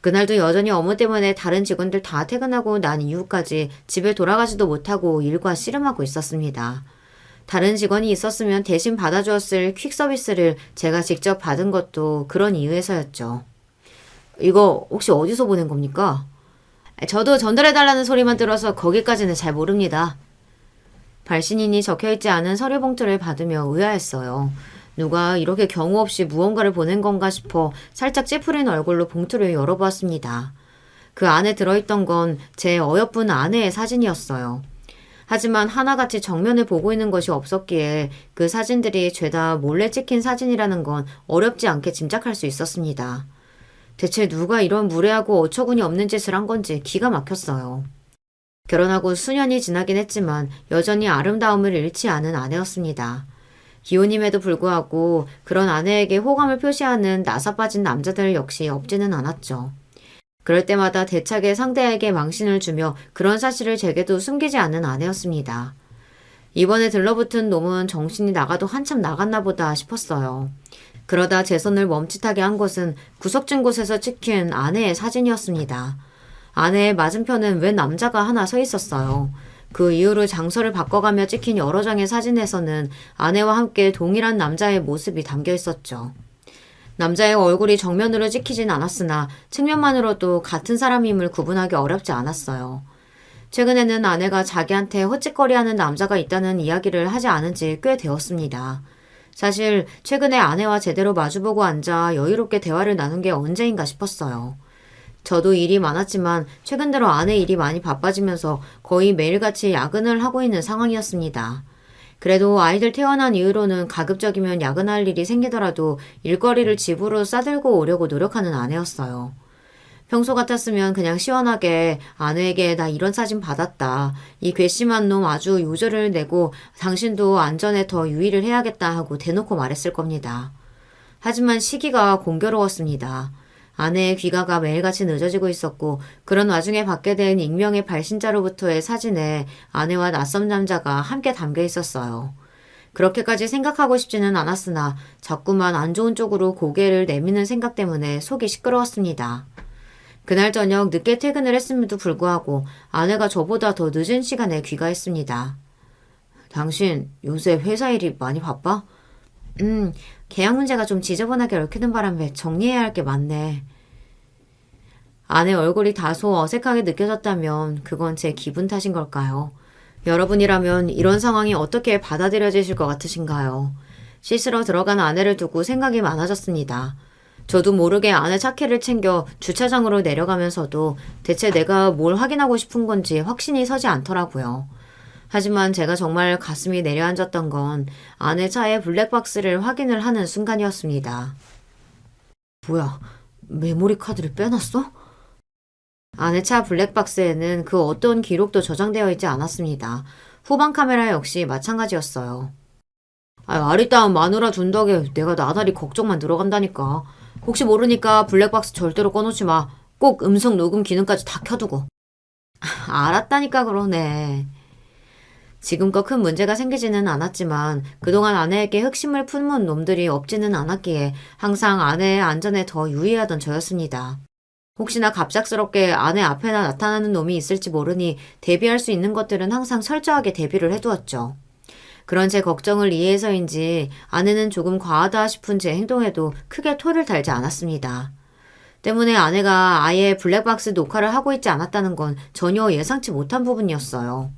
그날도 여전히 업무 때문에 다른 직원들 다 퇴근하고 난 이후까지 집에 돌아가지도 못하고 일과 씨름하고 있었습니다. 다른 직원이 있었으면 대신 받아주었을 퀵 서비스를 제가 직접 받은 것도 그런 이유에서였죠. 이거 혹시 어디서 보낸 겁니까? 저도 전달해달라는 소리만 들어서 거기까지는 잘 모릅니다. 발신인이 적혀있지 않은 서류 봉투를 받으며 의아했어요. 누가 이렇게 경우 없이 무언가를 보낸 건가 싶어 살짝 찌푸린 얼굴로 봉투를 열어보았습니다. 그 안에 들어있던 건 제 어여쁜 아내의 사진이었어요. 하지만 하나같이 정면을 보고 있는 것이 없었기에 그 사진들이 죄다 몰래 찍힌 사진이라는 건 어렵지 않게 짐작할 수 있었습니다. 대체 누가 이런 무례하고 어처구니 없는 짓을 한 건지 기가 막혔어요. 결혼하고 수년이 지나긴 했지만 여전히 아름다움을 잃지 않은 아내였습니다. 기혼임에도 불구하고 그런 아내에게 호감을 표시하는 나사 빠진 남자들 역시 없지는 않았죠. 그럴 때마다 대차게 상대에게 망신을 주며 그런 사실을 제게도 숨기지 않는 아내였습니다. 이번에 들러붙은 놈은 정신이 나가도 한참 나갔나 보다 싶었어요. 그러다 제 손을 멈칫하게 한 것은 구석진 곳에서 찍힌 아내의 사진이었습니다. 아내의 맞은편은 웬 남자가 하나 서 있었어요. 그 이후로 장소를 바꿔가며 찍힌 여러 장의 사진에서는 아내와 함께 동일한 남자의 모습이 담겨 있었죠. 남자의 얼굴이 정면으로 찍히진 않았으나 측면만으로도 같은 사람임을 구분하기 어렵지 않았어요. 최근에는 아내가 자기한테 헛짓거리하는 남자가 있다는 이야기를 하지 않은 지 꽤 되었습니다. 사실 최근에 아내와 제대로 마주보고 앉아 여유롭게 대화를 나눈 게 언제인가 싶었어요. 저도 일이 많았지만 최근 들어 아내 일이 많이 바빠지면서 거의 매일같이 야근을 하고 있는 상황이었습니다. 그래도 아이들 태어난 이후로는 가급적이면 야근할 일이 생기더라도 일거리를 집으로 싸들고 오려고 노력하는 아내였어요. 평소 같았으면 그냥 시원하게 아내에게 나 이런 사진 받았다. 이 괘씸한 놈 아주 요절을 내고 당신도 안전에 더 유의를 해야겠다 하고 대놓고 말했을 겁니다. 하지만 시기가 공교로웠습니다. 아내의 귀가가 매일같이 늦어지고 있었고 그런 와중에 받게 된 익명의 발신자로부터의 사진에 아내와 낯선 남자가 함께 담겨 있었어요. 그렇게까지 생각하고 싶지는 않았으나 자꾸만 안 좋은 쪽으로 고개를 내미는 생각 때문에 속이 시끄러웠습니다. 그날 저녁 늦게 퇴근을 했음에도 불구하고 아내가 저보다 더 늦은 시간에 귀가했습니다. 당신 요새 회사 일이 많이 바빠? 계약 문제가 좀 지저분하게 얽히는 바람에 정리해야 할 게 많네. 아내 얼굴이 다소 어색하게 느껴졌다면 그건 제 기분 탓인 걸까요? 여러분이라면 이런 상황이 어떻게 받아들여지실 것 같으신가요? 씻으러 들어간 아내를 두고 생각이 많아졌습니다. 저도 모르게 아내 차키를 챙겨 주차장으로 내려가면서도 대체 내가 뭘 확인하고 싶은 건지 확신이 서지 않더라고요. 하지만 제가 정말 가슴이 내려앉았던 건 아내 차의 블랙박스를 확인을 하는 순간이었습니다. 뭐야, 메모리 카드를 빼놨어? 아내 차 블랙박스에는 그 어떤 기록도 저장되어 있지 않았습니다. 후방 카메라 역시 마찬가지였어요. 아리따운 마누라 둔 덕에 내가 나날이 걱정만 늘어간다니까. 혹시 모르니까 블랙박스 절대로 꺼놓지 마. 꼭 음성 녹음 기능까지 다 켜두고. 알았다니까 그러네. 지금껏 큰 문제가 생기지는 않았지만 그동안 아내에게 흑심을 품은 놈들이 없지는 않았기에 항상 아내의 안전에 더 유의하던 저였습니다. 혹시나 갑작스럽게 아내 앞에나 나타나는 놈이 있을지 모르니 대비할 수 있는 것들은 항상 철저하게 대비를 해두었죠. 그런 제 걱정을 이해해서인지 아내는 조금 과하다 싶은 제 행동에도 크게 토를 달지 않았습니다. 때문에 아내가 아예 블랙박스 녹화를 하고 있지 않았다는 건 전혀 예상치 못한 부분이었어요.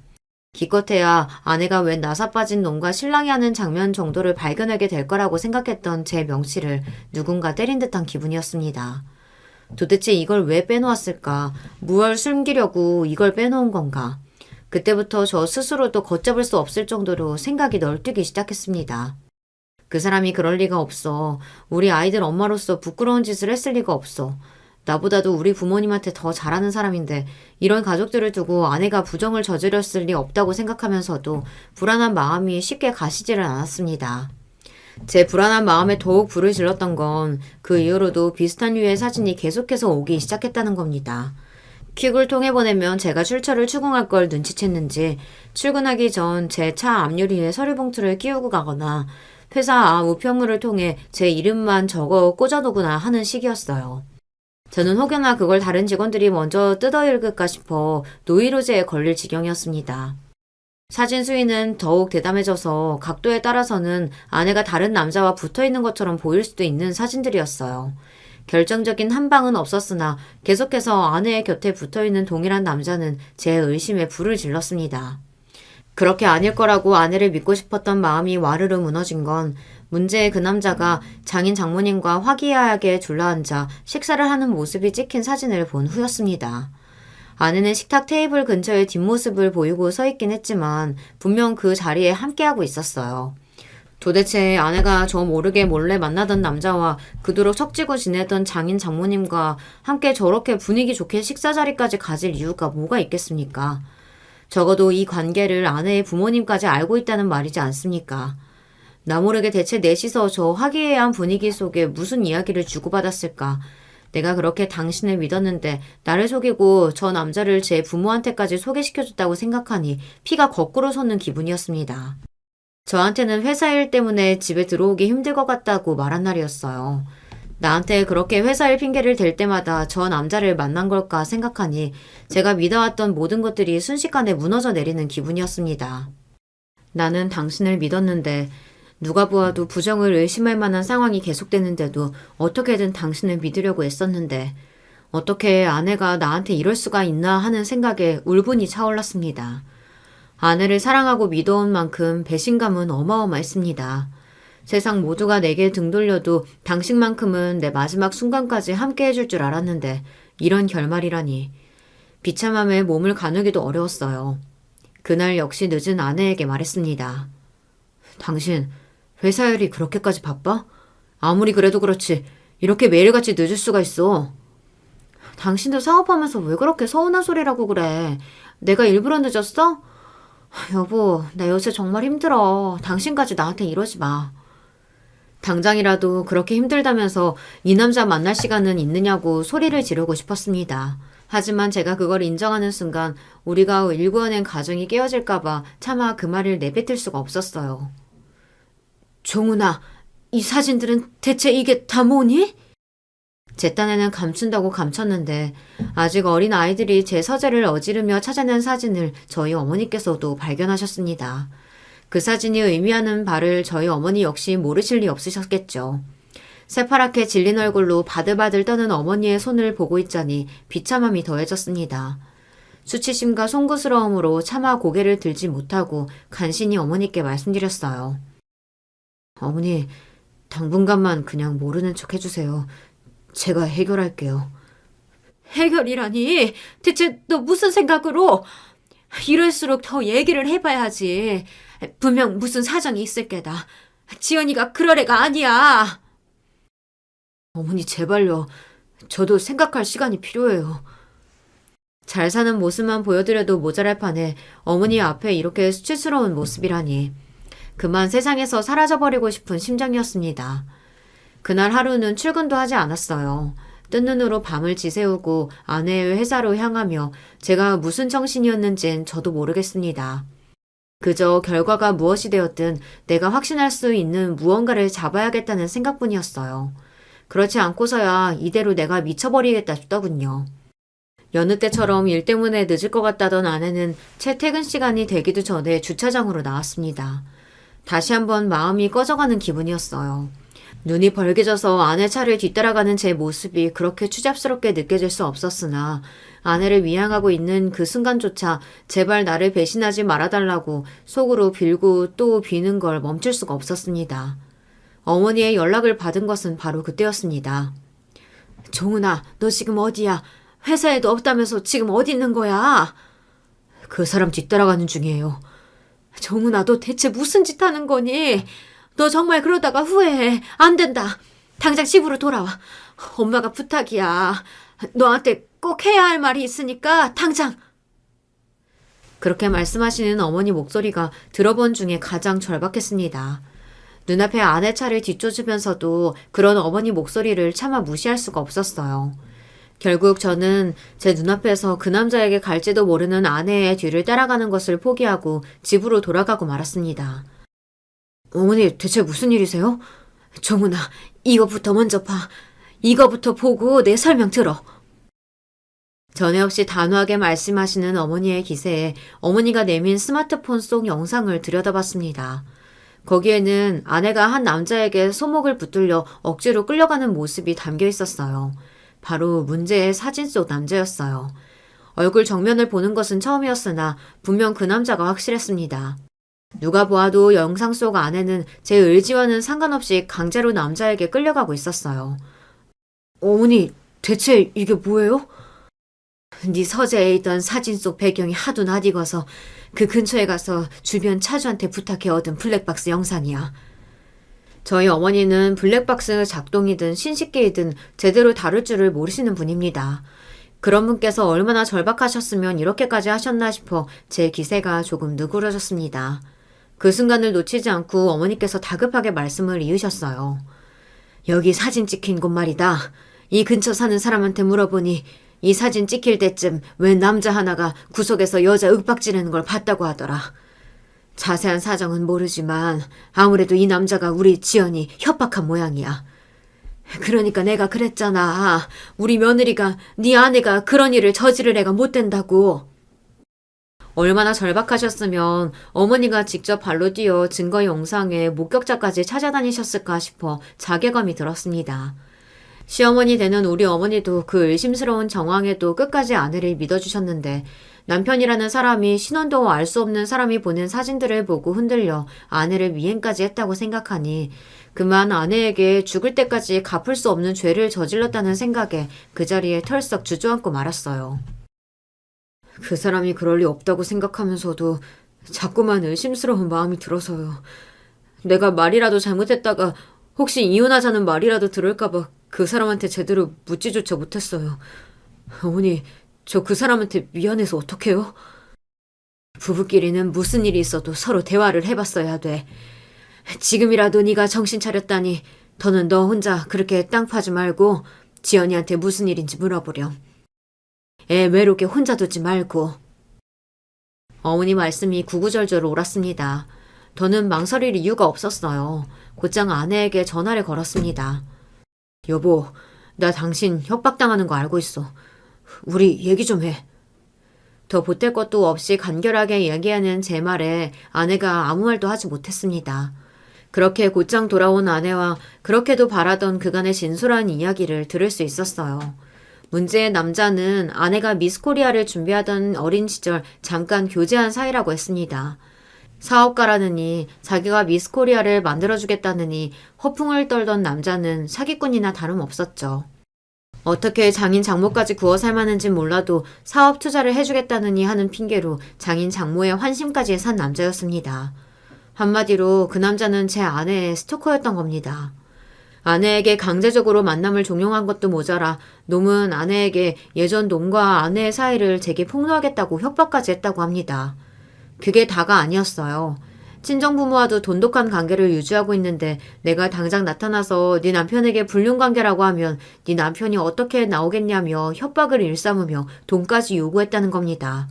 기껏해야 아내가 웬 나사 빠진 놈과 실랑이 하는 장면 정도를 발견하게 될 거라고 생각했던 제 명치를 누군가 때린 듯한 기분이었습니다. 도대체 이걸 왜 빼놓았을까? 무얼 숨기려고 이걸 빼놓은 건가? 그때부터 저 스스로도 걷잡을 수 없을 정도로 생각이 널뛰기 시작했습니다. 그 사람이 그럴 리가 없어. 우리 아이들 엄마로서 부끄러운 짓을 했을 리가 없어. 나보다도 우리 부모님한테 더 잘하는 사람인데 이런 가족들을 두고 아내가 부정을 저질렀을 리 없다고 생각하면서도 불안한 마음이 쉽게 가시지를 않았습니다. 제 불안한 마음에 더욱 불을 질렀던 건 그 이후로도 비슷한 류의 사진이 계속해서 오기 시작했다는 겁니다. 퀵을 통해 보내면 제가 출처를 추궁할 걸 눈치챘는지 출근하기 전 제 차 앞유리에 서류 봉투를 끼우고 가거나 회사 우편물을 통해 제 이름만 적어 꽂아두거나 하는 시기였어요. 저는 혹여나 그걸 다른 직원들이 먼저 뜯어 읽을까 싶어 노이로제에 걸릴 지경이었습니다. 사진 수위는 더욱 대담해져서 각도에 따라서는 아내가 다른 남자와 붙어있는 것처럼 보일 수도 있는 사진들이었어요. 결정적인 한 방은 없었으나 계속해서 아내의 곁에 붙어있는 동일한 남자는 제 의심에 불을 질렀습니다. 그렇게 아닐 거라고 아내를 믿고 싶었던 마음이 와르르 무너진 건 문제의 그 남자가 장인 장모님과 화기애애하게 둘러앉아 식사를 하는 모습이 찍힌 사진을 본 후였습니다. 아내는 식탁 테이블 근처에 뒷모습을 보이고 서 있긴 했지만 분명 그 자리에 함께하고 있었어요. 도대체 아내가 저 모르게 몰래 만나던 남자와 그토록 척지고 지내던 장인 장모님과 함께 저렇게 분위기 좋게 식사 자리까지 가질 이유가 뭐가 있겠습니까? 적어도 이 관계를 아내의 부모님까지 알고 있다는 말이지 않습니까? 나 모르게 대체 넷이서 저 화기애애한 분위기 속에 무슨 이야기를 주고받았을까? 내가 그렇게 당신을 믿었는데 나를 속이고 저 남자를 제 부모한테까지 소개시켜줬다고 생각하니 피가 거꾸로 솟는 기분이었습니다. 저한테는 회사 일 때문에 집에 들어오기 힘들 것 같다고 말한 날이었어요. 나한테 그렇게 회사 일 핑계를 댈 때마다 저 남자를 만난 걸까 생각하니 제가 믿어왔던 모든 것들이 순식간에 무너져 내리는 기분이었습니다. 나는 당신을 믿었는데 누가 보아도 부정을 의심할 만한 상황이 계속되는데도 어떻게든 당신을 믿으려고 애썼는데 어떻게 아내가 나한테 이럴 수가 있나 하는 생각에 울분이 차올랐습니다. 아내를 사랑하고 믿어온 만큼 배신감은 어마어마했습니다. 세상 모두가 내게 등 돌려도 당신만큼은 내 마지막 순간까지 함께 해줄 줄 알았는데 이런 결말이라니. 비참함에 몸을 가누기도 어려웠어요. 그날 역시 늦은 아내에게 말했습니다. 당신 회사 일이 그렇게까지 바빠? 아무리 그래도 그렇지 이렇게 매일같이 늦을 수가 있어. 당신도 사업하면서 왜 그렇게 서운한 소리라고 그래. 내가 일부러 늦었어? 여보, 나 요새 정말 힘들어. 당신까지 나한테 이러지 마. 당장이라도 그렇게 힘들다면서 이 남자 만날 시간은 있느냐고 소리를 지르고 싶었습니다. 하지만 제가 그걸 인정하는 순간 우리가 일구어낸 가정이 깨어질까봐 차마 그 말을 내뱉을 수가 없었어요. 종훈아, 이 사진들은 대체 이게 다 뭐니? 제 딴에는 감춘다고 감췄는데 아직 어린 아이들이 제 서재를 어지르며 찾아낸 사진을 저희 어머니께서도 발견하셨습니다. 그 사진이 의미하는 바를 저희 어머니 역시 모르실 리 없으셨겠죠. 새파랗게 질린 얼굴로 바들바들 떠는 어머니의 손을 보고 있자니 비참함이 더해졌습니다. 수치심과 송구스러움으로 차마 고개를 들지 못하고 간신히 어머니께 말씀드렸어요. 어머니, 당분간만 그냥 모르는 척 해주세요. 제가 해결할게요. 해결이라니? 대체 너 무슨 생각으로? 이럴수록 더 얘기를 해봐야지. 분명 무슨 사정이 있을 게다. 지연이가 그럴 애가 아니야. 어머니 제발요. 저도 생각할 시간이 필요해요. 잘 사는 모습만 보여드려도 모자랄 판에 어머니 앞에 이렇게 수치스러운 모습이라니. 그만 세상에서 사라져버리고 싶은 심정이었습니다. 그날 하루는 출근도 하지 않았어요. 뜬 눈으로 밤을 지새우고 아내의 회사로 향하며 제가 무슨 정신이었는진 저도 모르겠습니다. 그저 결과가 무엇이 되었든 내가 확신할 수 있는 무언가를 잡아야겠다는 생각뿐이었어요. 그렇지 않고서야 이대로 내가 미쳐버리겠다 싶더군요. 여느 때처럼 일 때문에 늦을 것 같다던 아내는 채 퇴근 시간이 되기도 전에 주차장으로 나왔습니다. 다시 한번 마음이 꺼져가는 기분이었어요. 눈이 벌개져서 아내 차를 뒤따라가는 제 모습이 그렇게 추잡스럽게 느껴질 수 없었으나 아내를 위양하고 있는 그 순간조차 제발 나를 배신하지 말아달라고 속으로 빌고 또 비는 걸 멈출 수가 없었습니다. 어머니의 연락을 받은 것은 바로 그때였습니다. 종훈아, 너 지금 어디야? 회사에도 없다면서 지금 어디 있는 거야? 그 사람 뒤따라가는 중이에요. 종훈아, 너 대체 무슨 짓 하는 거니? 너 정말 그러다가 후회해. 안 된다. 당장 집으로 돌아와. 엄마가 부탁이야. 너한테 꼭 해야 할 말이 있으니까 당장. 그렇게 말씀하시는 어머니 목소리가 들어본 중에 가장 절박했습니다. 눈앞에 아내 차를 뒤쫓으면서도 그런 어머니 목소리를 차마 무시할 수가 없었어요. 결국 저는 제 눈앞에서 그 남자에게 갈지도 모르는 아내의 뒤를 따라가는 것을 포기하고 집으로 돌아가고 말았습니다. 어머니, 대체 무슨 일이세요? 종훈아, 이거부터 먼저 봐. 이거부터 보고 내 설명 들어. 전에 없이 단호하게 말씀하시는 어머니의 기세에 어머니가 내민 스마트폰 속 영상을 들여다봤습니다. 거기에는 아내가 한 남자에게 손목을 붙들려 억지로 끌려가는 모습이 담겨 있었어요. 바로 문제의 사진 속 남자였어요. 얼굴 정면을 보는 것은 처음이었으나 분명 그 남자가 확실했습니다. 누가 보아도 영상 속 아내는 제 의지와는 상관없이 강제로 남자에게 끌려가고 있었어요. 어머니, 대체 이게 뭐예요? 네 서재에 있던 사진 속 배경이 하도 낯익어서 그 근처에 가서 주변 차주한테 부탁해 얻은 블랙박스 영상이야. 저희 어머니는 블랙박스 작동이든 신식계이든 제대로 다룰 줄을 모르시는 분입니다. 그런 분께서 얼마나 절박하셨으면 이렇게까지 하셨나 싶어 제 기세가 조금 누그러졌습니다. 그 순간을 놓치지 않고 어머니께서 다급하게 말씀을 이으셨어요. 여기 사진 찍힌 곳 말이다. 이 근처 사는 사람한테 물어보니 이 사진 찍힐 때쯤 웬 남자 하나가 구석에서 여자 윽박지르는 걸 봤다고 하더라. 자세한 사정은 모르지만 아무래도 이 남자가 우리 지연이 협박한 모양이야. 그러니까 내가 그랬잖아. 우리 며느리가 네 아내가 그런 일을 저지를 애가 못 된다고. 얼마나 절박하셨으면 어머니가 직접 발로 뛰어 증거 영상에 목격자까지 찾아다니셨을까 싶어 자괴감이 들었습니다. 시어머니 되는 우리 어머니도 그 의심스러운 정황에도 끝까지 아내를 믿어주셨는데 남편이라는 사람이 신원도 알 수 없는 사람이 보낸 사진들을 보고 흔들려 아내를 미행까지 했다고 생각하니 그만 아내에게 죽을 때까지 갚을 수 없는 죄를 저질렀다는 생각에 그 자리에 털썩 주저앉고 말았어요. 그 사람이 그럴 리 없다고 생각하면서도 자꾸만 의심스러운 마음이 들어서요. 내가 말이라도 잘못했다가 혹시 이혼하자는 말이라도 들을까봐 그 사람한테 제대로 묻지조차 못했어요. 어머니, 저 그 사람한테 미안해서 어떡해요? 부부끼리는 무슨 일이 있어도 서로 대화를 해봤어야 돼. 지금이라도 네가 정신 차렸다니 더는 너 혼자 그렇게 땅 파지 말고 지연이한테 무슨 일인지 물어보렴. 애 외롭게 혼자 두지 말고. 어머니 말씀이 구구절절 옳았습니다. 저는 망설일 이유가 없었어요. 곧장 아내에게 전화를 걸었습니다. 여보, 나 당신 협박당하는 거 알고 있어. 우리 얘기 좀 해. 더 보탤 것도 없이 간결하게 얘기하는 제 말에 아내가 아무 말도 하지 못했습니다. 그렇게 곧장 돌아온 아내와 그렇게도 바라던 그간의 진솔한 이야기를 들을 수 있었어요. 문제의 남자는 아내가 미스코리아를 준비하던 어린 시절 잠깐 교제한 사이라고 했습니다. 사업가라느니 자기가 미스코리아를 만들어주겠다느니 허풍을 떨던 남자는 사기꾼이나 다름없었죠. 어떻게 장인 장모까지 구워 삶았는진 몰라도 사업 투자를 해주겠다느니 하는 핑계로 장인 장모의 환심까지 산 남자였습니다. 한마디로 그 남자는 제 아내의 스토커였던 겁니다. 아내에게 강제적으로 만남을 종용한 것도 모자라 놈은 아내에게 예전 놈과 아내의 사이를 제게 폭로하겠다고 협박까지 했다고 합니다. 그게 다가 아니었어요. 친정부모와도 돈독한 관계를 유지하고 있는데 내가 당장 나타나서 네 남편에게 불륜관계라고 하면 네 남편이 어떻게 나오겠냐며 협박을 일삼으며 돈까지 요구했다는 겁니다.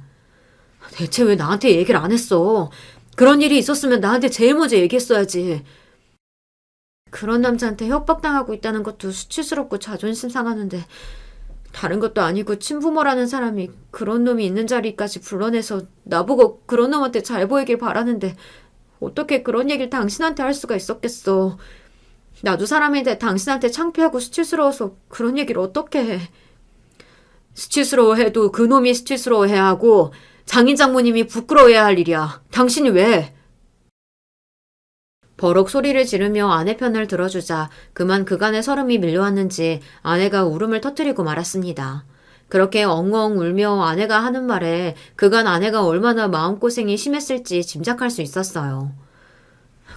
대체 왜 나한테 얘기를 안 했어? 그런 일이 있었으면 나한테 제일 먼저 얘기했어야지. 그런 남자한테 협박당하고 있다는 것도 수치스럽고 자존심 상하는데 다른 것도 아니고 친부모라는 사람이 그런 놈이 있는 자리까지 불러내서 나보고 그런 놈한테 잘 보이길 바라는데 어떻게 그런 얘기를 당신한테 할 수가 있었겠어. 나도 사람인데 당신한테 창피하고 수치스러워서 그런 얘기를 어떻게 해. 수치스러워해도 그 놈이 수치스러워해야 하고 장인 장모님이 부끄러워해야 할 일이야. 당신이 왜? 버럭 소리를 지르며 아내 편을 들어주자 그만 그간의 서름이 밀려왔는지 아내가 울음을 터뜨리고 말았습니다. 그렇게 엉엉 울며 아내가 하는 말에 그간 아내가 얼마나 마음고생이 심했을지 짐작할 수 있었어요.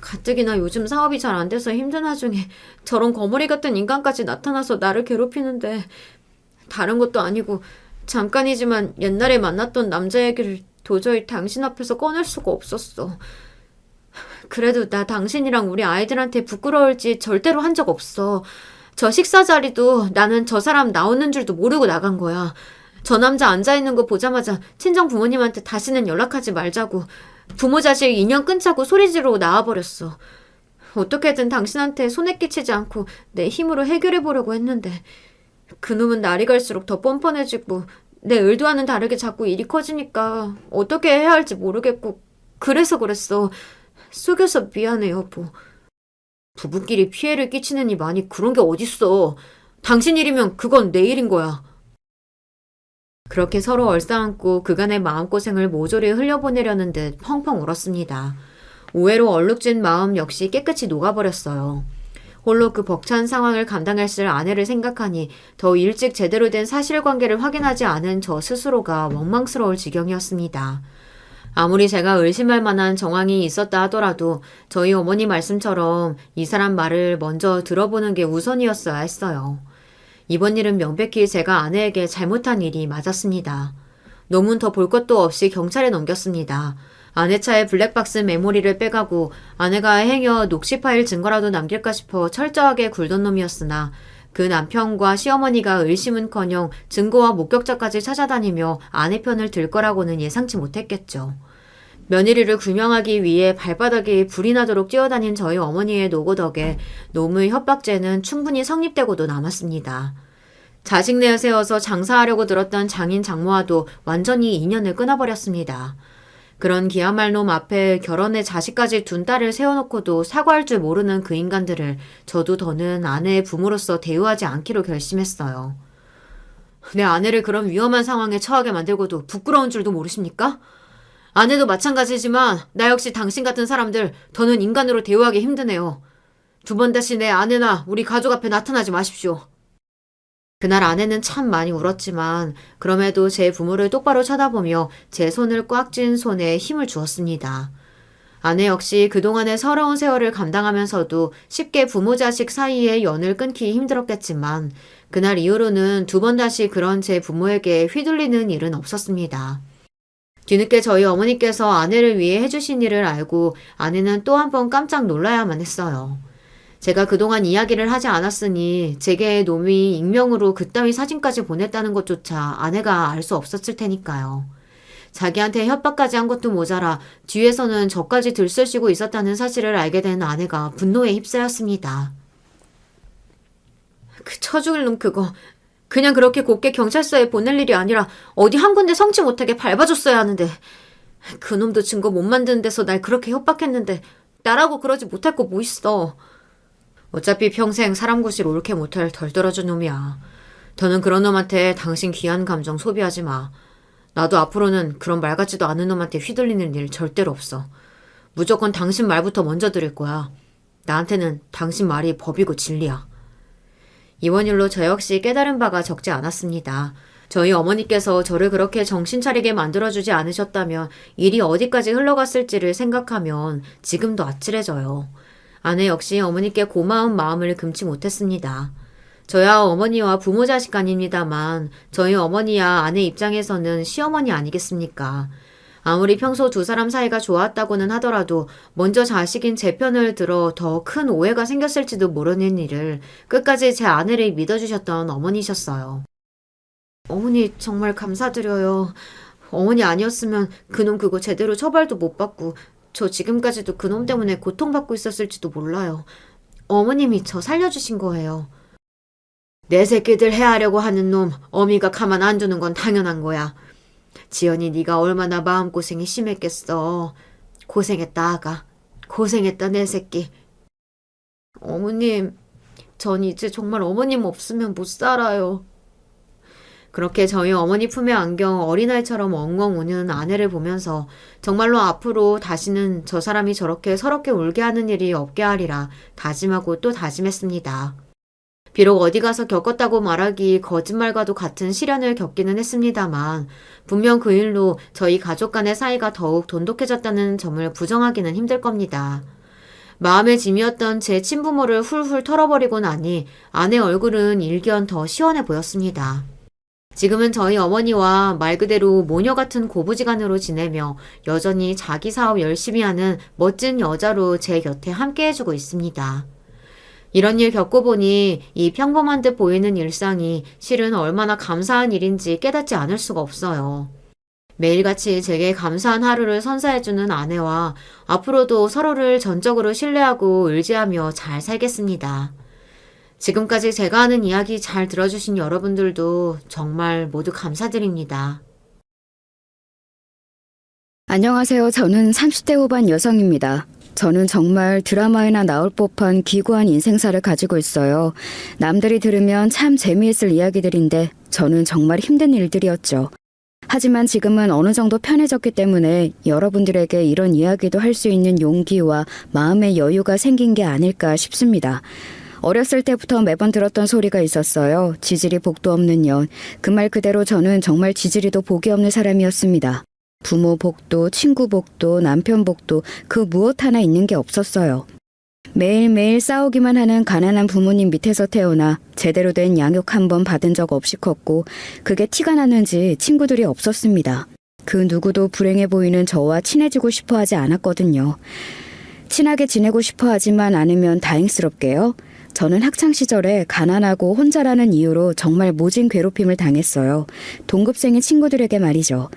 가뜩이나 요즘 사업이 잘 안 돼서 힘든 와중에 저런 거머리 같은 인간까지 나타나서 나를 괴롭히는데 다른 것도 아니고 잠깐이지만 옛날에 만났던 남자 얘기를 도저히 당신 앞에서 꺼낼 수가 없었어. 그래도 나 당신이랑 우리 아이들한테 부끄러울 짓 절대로 한 적 없어. 저 식사 자리도 나는 저 사람 나오는 줄도 모르고 나간 거야. 저 남자 앉아있는 거 보자마자 친정 부모님한테 다시는 연락하지 말자고 부모 자식 인연 끊자고 소리 지르고 나와버렸어. 어떻게든 당신한테 손해 끼치지 않고 내 힘으로 해결해보려고 했는데 그놈은 날이 갈수록 더 뻔뻔해지고 내 의도와는 다르게 자꾸 일이 커지니까 어떻게 해야 할지 모르겠고 그래서 그랬어. 속여서 미안해 여보. 부부끼리 피해를 끼치느니 많이 그런 게 어딨어. 당신 일이면 그건 내 일인 거야. 그렇게 서로 얼싸안고 그간의 마음고생을 모조리 흘려보내려는 듯 펑펑 울었습니다. 오해로 얼룩진 마음 역시 깨끗이 녹아버렸어요. 홀로 그 벅찬 상황을 감당했을 아내를 생각하니 더 일찍 제대로 된 사실관계를 확인하지 않은 저 스스로가 원망스러울 지경이었습니다. 아무리 제가 의심할 만한 정황이 있었다 하더라도 저희 어머니 말씀처럼 이 사람 말을 먼저 들어보는 게 우선이었어야 했어요. 이번 일은 명백히 제가 아내에게 잘못한 일이 맞았습니다. 놈은 더 볼 것도 없이 경찰에 넘겼습니다. 아내 차에 블랙박스 메모리를 빼가고 아내가 행여 녹취 파일 증거라도 남길까 싶어 철저하게 굴던 놈이었으나 그 남편과 시어머니가 의심은커녕 증거와 목격자까지 찾아다니며 아내 편을 들 거라고는 예상치 못했겠죠. 며느리를 규명하기 위해 발바닥에 불이 나도록 뛰어다닌 저희 어머니의 노고 덕에 놈의 협박죄는 충분히 성립되고도 남았습니다. 자식 내세워서 장사하려고 들었던 장인 장모와도 완전히 인연을 끊어버렸습니다. 그런 기야말 놈 앞에 결혼에 자식까지 둔 딸을 세워놓고도 사과할 줄 모르는 그 인간들을 저도 더는 아내의 부모로서 대우하지 않기로 결심했어요. 내 아내를 그런 위험한 상황에 처하게 만들고도 부끄러운 줄도 모르십니까? 아내도 마찬가지지만 나 역시 당신 같은 사람들 더는 인간으로 대우하기 힘드네요. 두 번 다시 내 아내나 우리 가족 앞에 나타나지 마십시오. 그날 아내는 참 많이 울었지만 그럼에도 제 부모를 똑바로 쳐다보며 제 손을 꽉 쥔 손에 힘을 주었습니다. 아내 역시 그동안의 서러운 세월을 감당하면서도 쉽게 부모 자식 사이의 연을 끊기 힘들었겠지만 그날 이후로는 두 번 다시 그런 제 부모에게 휘둘리는 일은 없었습니다. 뒤늦게 저희 어머니께서 아내를 위해 해주신 일을 알고 아내는 또 한 번 깜짝 놀라야만 했어요. 제가 그동안 이야기를 하지 않았으니 제게 놈이 익명으로 그따위 사진까지 보냈다는 것조차 아내가 알 수 없었을 테니까요. 자기한테 협박까지 한 것도 모자라 뒤에서는 저까지 들쑤시고 있었다는 사실을 알게 된 아내가 분노에 휩싸였습니다. 그 쳐죽일 놈 그거 그냥 그렇게 곱게 경찰서에 보낼 일이 아니라 어디 한 군데 성치 못하게 밟아줬어야 하는데 그놈도 증거 못 만드는 데서 날 그렇게 협박했는데 나라고 그러지 못할 거 뭐 있어. 어차피 평생 사람 구실 옳게 못할 덜 떨어진 놈이야. 더는 그런 놈한테 당신 귀한 감정 소비하지 마. 나도 앞으로는 그런 말 같지도 않은 놈한테 휘둘리는 일 절대로 없어. 무조건 당신 말부터 먼저 들을 거야. 나한테는 당신 말이 법이고 진리야. 이번 일로 저 역시 깨달은 바가 적지 않았습니다. 저희 어머니께서 저를 그렇게 정신 차리게 만들어주지 않으셨다면 일이 어디까지 흘러갔을지를 생각하면 지금도 아찔해져요. 아내 역시 어머니께 고마운 마음을 금치 못했습니다. 저야 어머니와 부모 자식 아닙니다만 저희 어머니야 아내 입장에서는 시어머니 아니겠습니까? 아무리 평소 두 사람 사이가 좋았다고는 하더라도 먼저 자식인 제 편을 들어 더 큰 오해가 생겼을지도 모르는 일을 끝까지 제 아내를 믿어주셨던 어머니셨어요. 어머니 정말 감사드려요. 어머니 아니었으면 그놈 그거 제대로 처벌도 못 받고 저 지금까지도 그놈 때문에 고통받고 있었을지도 몰라요. 어머님이 저 살려주신 거예요. 내 새끼들 해하려고 하는 놈 어미가 가만 안 두는 건 당연한 거야. 지연이 네가 얼마나 마음고생이 심했겠어. 고생했다 아가. 고생했다 내 새끼. 어머님, 전 이제 정말 어머님 없으면 못 살아요. 그렇게 저희 어머니 품에 안겨 어린아이처럼 엉엉 우는 아내를 보면서 정말로 앞으로 다시는 저 사람이 저렇게 서럽게 울게 하는 일이 없게 하리라 다짐하고 또 다짐했습니다. 비록 어디 가서 겪었다고 말하기 거짓말과도 같은 시련을 겪기는 했습니다만 분명 그 일로 저희 가족 간의 사이가 더욱 돈독해졌다는 점을 부정하기는 힘들 겁니다. 마음의 짐이었던 제 친부모를 훌훌 털어버리고 나니 아내 얼굴은 일견 더 시원해 보였습니다. 지금은 저희 어머니와 말 그대로 모녀 같은 고부지간으로 지내며 여전히 자기 사업 열심히 하는 멋진 여자로 제 곁에 함께 해주고 있습니다. 이런 일 겪어보니 이 평범한 듯 보이는 일상이 실은 얼마나 감사한 일인지 깨닫지 않을 수가 없어요. 매일같이 제게 감사한 하루를 선사해주는 아내와 앞으로도 서로를 전적으로 신뢰하고 의지하며 잘 살겠습니다. 지금까지 제가 하는 이야기 잘 들어주신 여러분들도 정말 모두 감사드립니다. 안녕하세요. 저는 30대 후반 여성입니다. 저는 정말 드라마에나 나올 법한 기구한 인생사를 가지고 있어요. 남들이 들으면 참 재미있을 이야기들인데 저는 정말 힘든 일들이었죠. 하지만 지금은 어느 정도 편해졌기 때문에 여러분들에게 이런 이야기도 할 수 있는 용기와 마음의 여유가 생긴 게 아닐까 싶습니다. 어렸을 때부터 매번 들었던 소리가 있었어요. 지질이 복도 없는 년. 그 말 그대로 저는 정말 지질이도 복이 없는 사람이었습니다. 부모 복도, 친구 복도, 남편 복도 그 무엇 하나 있는 게 없었어요. 매일매일 싸우기만 하는 가난한 부모님 밑에서 태어나 제대로 된 양육 한 번 받은 적 없이 컸고 그게 티가 나는지 친구들이 없었습니다. 그 누구도 불행해 보이는 저와 친해지고 싶어 하지 않았거든요. 친하게 지내고 싶어 하지만 않으면 다행스럽게요. 저는 학창시절에 가난하고 혼자라는 이유로 정말 모진 괴롭힘을 당했어요. 동급생인 친구들에게 말이죠.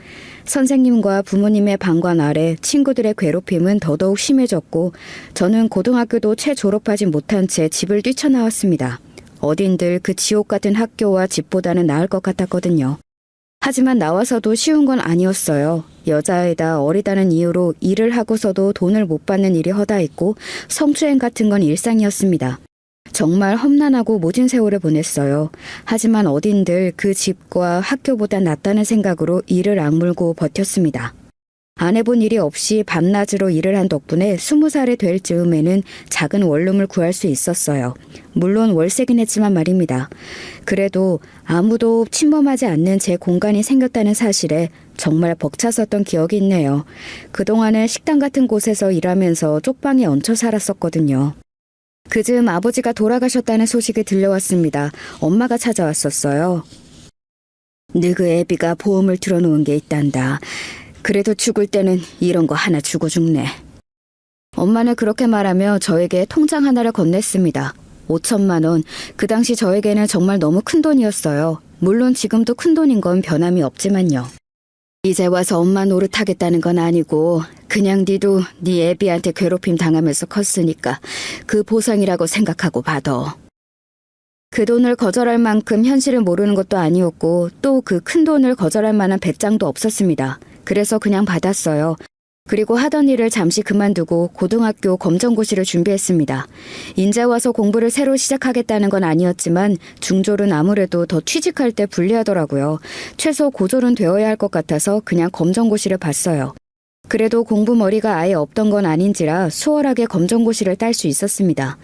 선생님과 부모님의 방관 아래 친구들의 괴롭힘은 더더욱 심해졌고 저는 고등학교도 채 졸업하지 못한 채 집을 뛰쳐나왔습니다. 어딘들 그 지옥 같은 학교와 집보다는 나을 것 같았거든요. 하지만 나와서도 쉬운 건 아니었어요. 여자애다 어리다는 이유로 일을 하고서도 돈을 못 받는 일이 허다했고 성추행 같은 건 일상이었습니다. 정말 험난하고 모진 세월을 보냈어요. 하지만 어딘들 그 집과 학교보다 낫다는 생각으로 이를 악물고 버텼습니다. 안 해본 일이 없이 밤낮으로 일을 한 덕분에 20살이 될 즈음에는 작은 원룸을 구할 수 있었어요. 물론 월세긴 했지만 말입니다. 그래도 아무도 침범하지 않는 제 공간이 생겼다는 사실에 정말 벅찼었던 기억이 있네요. 그동안은 식당 같은 곳에서 일하면서 쪽방에 얹혀 살았었거든요. 그즈음 아버지가 돌아가셨다는 소식이 들려왔습니다. 엄마가 찾아왔었어요. 너그 애비가 보험을 들어놓은 게 있단다. 그래도 죽을 때는 이런 거 하나 주고 죽네. 엄마는 그렇게 말하며 저에게 통장 하나를 건넸습니다. 5천만 원. 그 당시 저에게는 정말 너무 큰 돈이었어요. 물론 지금도 큰 돈인 건 변함이 없지만요. 이제 와서 엄마 노릇하겠다는 건 아니고 그냥 니도 네 애비한테 괴롭힘 당하면서 컸으니까 그 보상이라고 생각하고 받아. 그 돈을 거절할 만큼 현실을 모르는 것도 아니었고 또 그 큰 돈을 거절할 만한 배짱도 없었습니다. 그래서 그냥 받았어요. 그리고 하던 일을 잠시 그만두고 고등학교 검정고시를 준비했습니다. 인제 와서 공부를 새로 시작하겠다는 건 아니었지만 중졸은 아무래도 더 취직할 때 불리하더라고요. 최소 고졸은 되어야 할 것 같아서 그냥 검정고시를 봤어요. 그래도 공부머리가 아예 없던 건 아닌지라 수월하게 검정고시를 딸 수 있었습니다.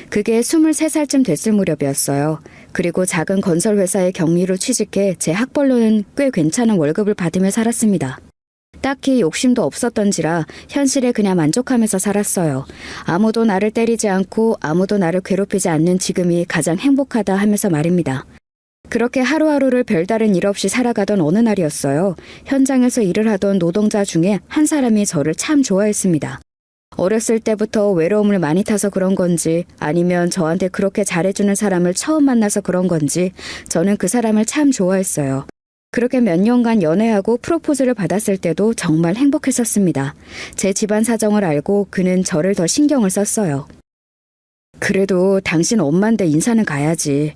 그게 23살쯤 됐을 무렵이었어요. 그리고 작은 건설회사의 경리로 취직해 제 학벌로는 꽤 괜찮은 월급을 받으며 살았습니다. 딱히 욕심도 없었던지라 현실에 그냥 만족하면서 살았어요. 아무도 나를 때리지 않고 아무도 나를 괴롭히지 않는 지금이 가장 행복하다 하면서 말입니다. 그렇게 하루하루를 별다른 일 없이 살아가던 어느 날이었어요. 현장에서 일을 하던 노동자 중에 한 사람이 저를 참 좋아했습니다. 어렸을 때부터 외로움을 많이 타서 그런 건지 아니면 저한테 그렇게 잘해주는 사람을 처음 만나서 그런 건지 저는 그 사람을 참 좋아했어요. 그렇게 몇 년간 연애하고 프로포즈를 받았을 때도 정말 행복했었습니다. 제 집안 사정을 알고 그는 저를 더 신경을 썼어요. 그래도 당신 엄마인데 인사는 가야지.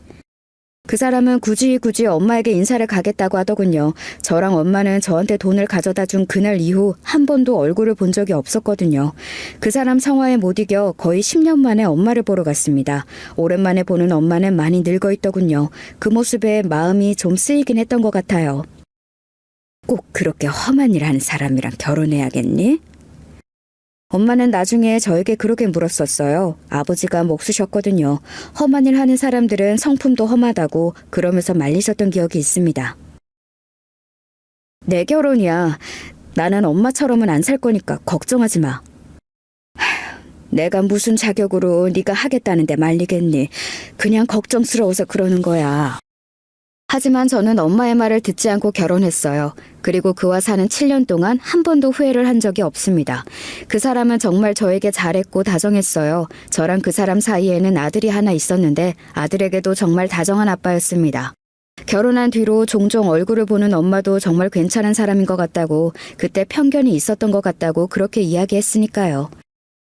그 사람은 굳이 엄마에게 인사를 가겠다고 하더군요. 저랑 엄마는 저한테 돈을 가져다 준 그날 이후 한 번도 얼굴을 본 적이 없었거든요. 그 사람 성화에 못 이겨 거의 10년 만에 엄마를 보러 갔습니다. 오랜만에 보는 엄마는 많이 늙어 있더군요. 그 모습에 마음이 좀 쓰이긴 했던 것 같아요. 꼭 그렇게 험한 일 하는 사람이랑 결혼해야겠니? 엄마는 나중에 저에게 그렇게 물었었어요. 아버지가 목수셨거든요. 험한 일 하는 사람들은 성품도 험하다고 그러면서 말리셨던 기억이 있습니다. 내 결혼이야. 나는 엄마처럼은 안 살 거니까 걱정하지 마. 내가 무슨 자격으로 네가 하겠다는데 말리겠니? 그냥 걱정스러워서 그러는 거야. 하지만 저는 엄마의 말을 듣지 않고 결혼했어요. 그리고 그와 사는 7년 동안 한 번도 후회를 한 적이 없습니다. 그 사람은 정말 저에게 잘했고 다정했어요. 저랑 그 사람 사이에는 아들이 하나 있었는데 아들에게도 정말 다정한 아빠였습니다. 결혼한 뒤로 종종 얼굴을 보는 엄마도 정말 괜찮은 사람인 것 같다고, 그때 편견이 있었던 것 같다고 그렇게 이야기했으니까요.